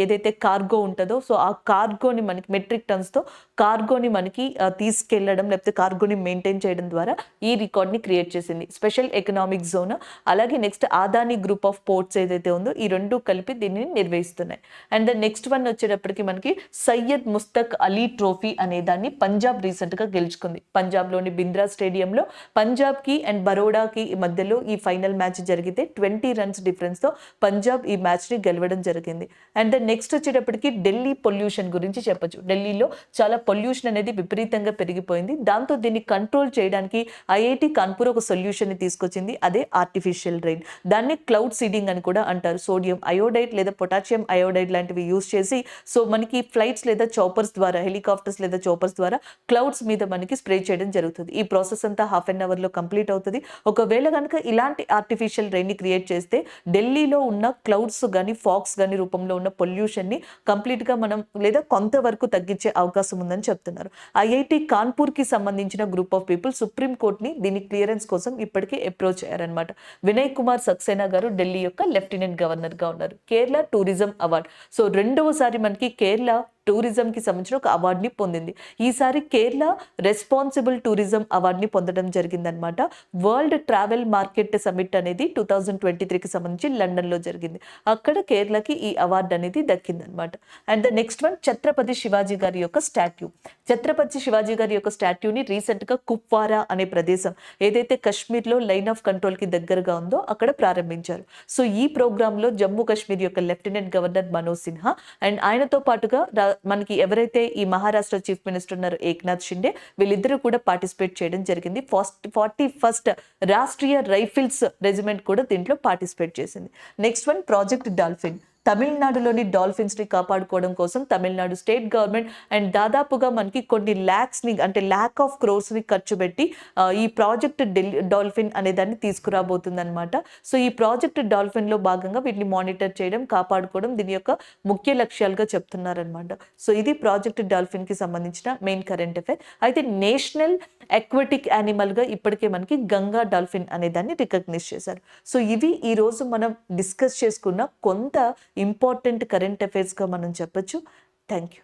ఏదైతే కార్గో ఉంటుందో సో ఆ కార్గోని మనకి మెట్రిక్ టన్స్ తో కార్గోని మనకి తీసుకెళ్లడం లేకపోతే కార్గోని మెయింటైన్ చేయడం ద్వారా ఈ రికార్డ్ ని క్రియేట్ చేసింది. స్పెషల్ ఎకనామిక్ జోన్ అలాగే next Adani group of ports ఏదైతే ఉందో ఈ రెండు కలిపి దీన్ని నిర్వహిస్తున్నాయి. అండ్ నెక్స్ట్ వన్ వచ్చేటప్పటికి మనకి సయ్యద్ ముస్తక్ అలీ ట్రోఫీ అనే దాన్ని పంజాబ్ రీసెంట్ గా గెలుచుకుంది. పంజాబ్ లోని బింద్రా స్టేడియంలో పంజాబ్ కి అండ్ బరోడాకి మధ్యలో ఈ ఫైనల్ మ్యాచ్ జరిగితే 20 runs డిఫరెన్స్ తో పంజాబ్ ఈ మ్యాచ్ ని గెలవడం జరిగింది. అండ్ నెక్స్ట్ వచ్చేటప్పటికి ఢిల్లీ పొల్యూషన్ గురించి చెప్పొచ్చు. ఢిల్లీలో చాలా పొల్యూషన్ అనేది విపరీతంగా పెరిగిపోయింది. దాంతో దీన్ని కంట్రోల్ చేయడానికి ఐఐటి కాన్పూర్ ఒక సొల్యూషన్ ని తీసుకొచ్చింది. అదే ఆర్టిఫిషియల్ రెయిన్. దాన్ని క్లౌడ్ సీడింగ్ అని కూడా అంటారు. సోడియం అయోడైడ్ లేదా పొటాషియం అయోడైడ్ లాంటివి యూజ్ చేసి సో మనకి ఫ్లైట్స్ లేదా చాపర్స్ ద్వారా హెలికాప్టర్స్ లేదా చాపర్స్ ద్వారా క్లౌడ్స్ మీద మీద మనకి స్ప్రే చేయడం జరుగుతుంది. ఈ ప్రాసెస్ అంతా హాఫ్ అన్ అవర్లో కంప్లీట్ అవుతుంది. ఒకవేళ కనుక ఇలాంటి ఆర్టిఫిషియల్ రెయిన్ని క్రియేట్ చేస్తే ఢిల్లీలో ఉన్న క్లౌడ్స్ కానీ ఫాగ్స్ కానీ రూపంలో ఉన్న పొల్యూషన్ని కంప్లీట్గా మనం లేదా కొంతవరకు తగ్గించే అవకాశం ఉందని చెప్తున్నారు. ఐఐటి కాన్పూర్కి సంబంధించిన గ్రూప్ ఆఫ్ పీపుల్ సుప్రీం కోర్టుని దీని క్లియరెన్స్ కోసం ఇప్పటికే అప్రోచ్ అయ్యారనమాట. వినయ్ కుమార్ సక్సేనా గారు ఢిల్లీ యొక్క లెఫ్టినెంట్ గవర్నర్గా ఉన్నారు. Kerala tourism award. సో రెండవసారి మనకి కేరళ టూరిజంకి సంబంధించిన ఒక అవార్డుని పొందింది. ఈసారి కేరళ రెస్పాన్సిబుల్ టూరిజం అవార్డుని పొందడం జరిగిందనమాట. వరల్డ్ ట్రావెల్ మార్కెట్ సమిట్ అనేది 2023కి సంబంధించి లండన్లో జరిగింది. అక్కడ కేరళకి ఈ అవార్డు అనేది దక్కిందనమాట. And the next one Chhatrapati Shivaji గారి యొక్క స్టాట్యూ. ఛత్రపతి శివాజీ గారి యొక్క స్టాట్యూని రీసెంట్గా కుప్వారా అనే ప్రదేశం ఏదైతే కశ్మీర్లో లైన్ ఆఫ్ కంట్రోల్కి దగ్గరగా ఉందో అక్కడ ప్రారంభించారు. సో ఈ ప్రోగ్రాంలో జమ్మూ కాశ్మీర్ యొక్క lieutenant governor Manoj Sinha and ఆయనతో పాటుగా మనకి ఎవరైతే ఈ మహారాష్ట్ర చీఫ్ మినిస్టర్ ఉన్నారో ఏక్నాథ్ షిండే వీళ్ళిద్దరూ కూడా పార్టిసిపేట్ చేయడం జరిగింది. 41st రాష్ట్రీయ రైఫిల్స్ రెజిమెంట్ కూడా దీంట్లో పార్టిసిపేట్ చేసింది. Next one project dolphin. తమిళనాడులోని డాల్ఫిన్స్ని కాపాడుకోవడం కోసం తమిళనాడు స్టేట్ గవర్నమెంట్ అండ్ దాదాపుగా మనకి కొన్ని ల్యాక్స్ని అంటే ల్యాక్ ఆఫ్ క్రోర్స్ని ఖర్చు పెట్టి ఈ ప్రాజెక్ట్ డాల్ఫిన్ అనే దాన్ని తీసుకురాబోతుంది అనమాట. సో ఈ ప్రాజెక్ట్ డాల్ఫిన్లో భాగంగా వీటిని మానిటర్ చేయడం కాపాడుకోవడం దీని యొక్క ముఖ్య లక్ష్యాలుగా చెప్తున్నారనమాట. సో ఇది ప్రాజెక్ట్ డాల్ఫిన్కి సంబంధించిన మెయిన్ కరెంట్ అఫైర్. అయితే నేషనల్ అక్వాటిక్ యానిమల్గా ఇప్పటికే మనకి గంగా డాల్ఫిన్ అనే దాన్ని రికగ్నైజ్ చేశారు. సో ఇవి ఈరోజు మనం డిస్కస్ చేసుకున్న కొంత ఇంపార్టెంట్ కరెంట్ అఫైర్స్గా మనం చెప్పొచ్చు. Thank you.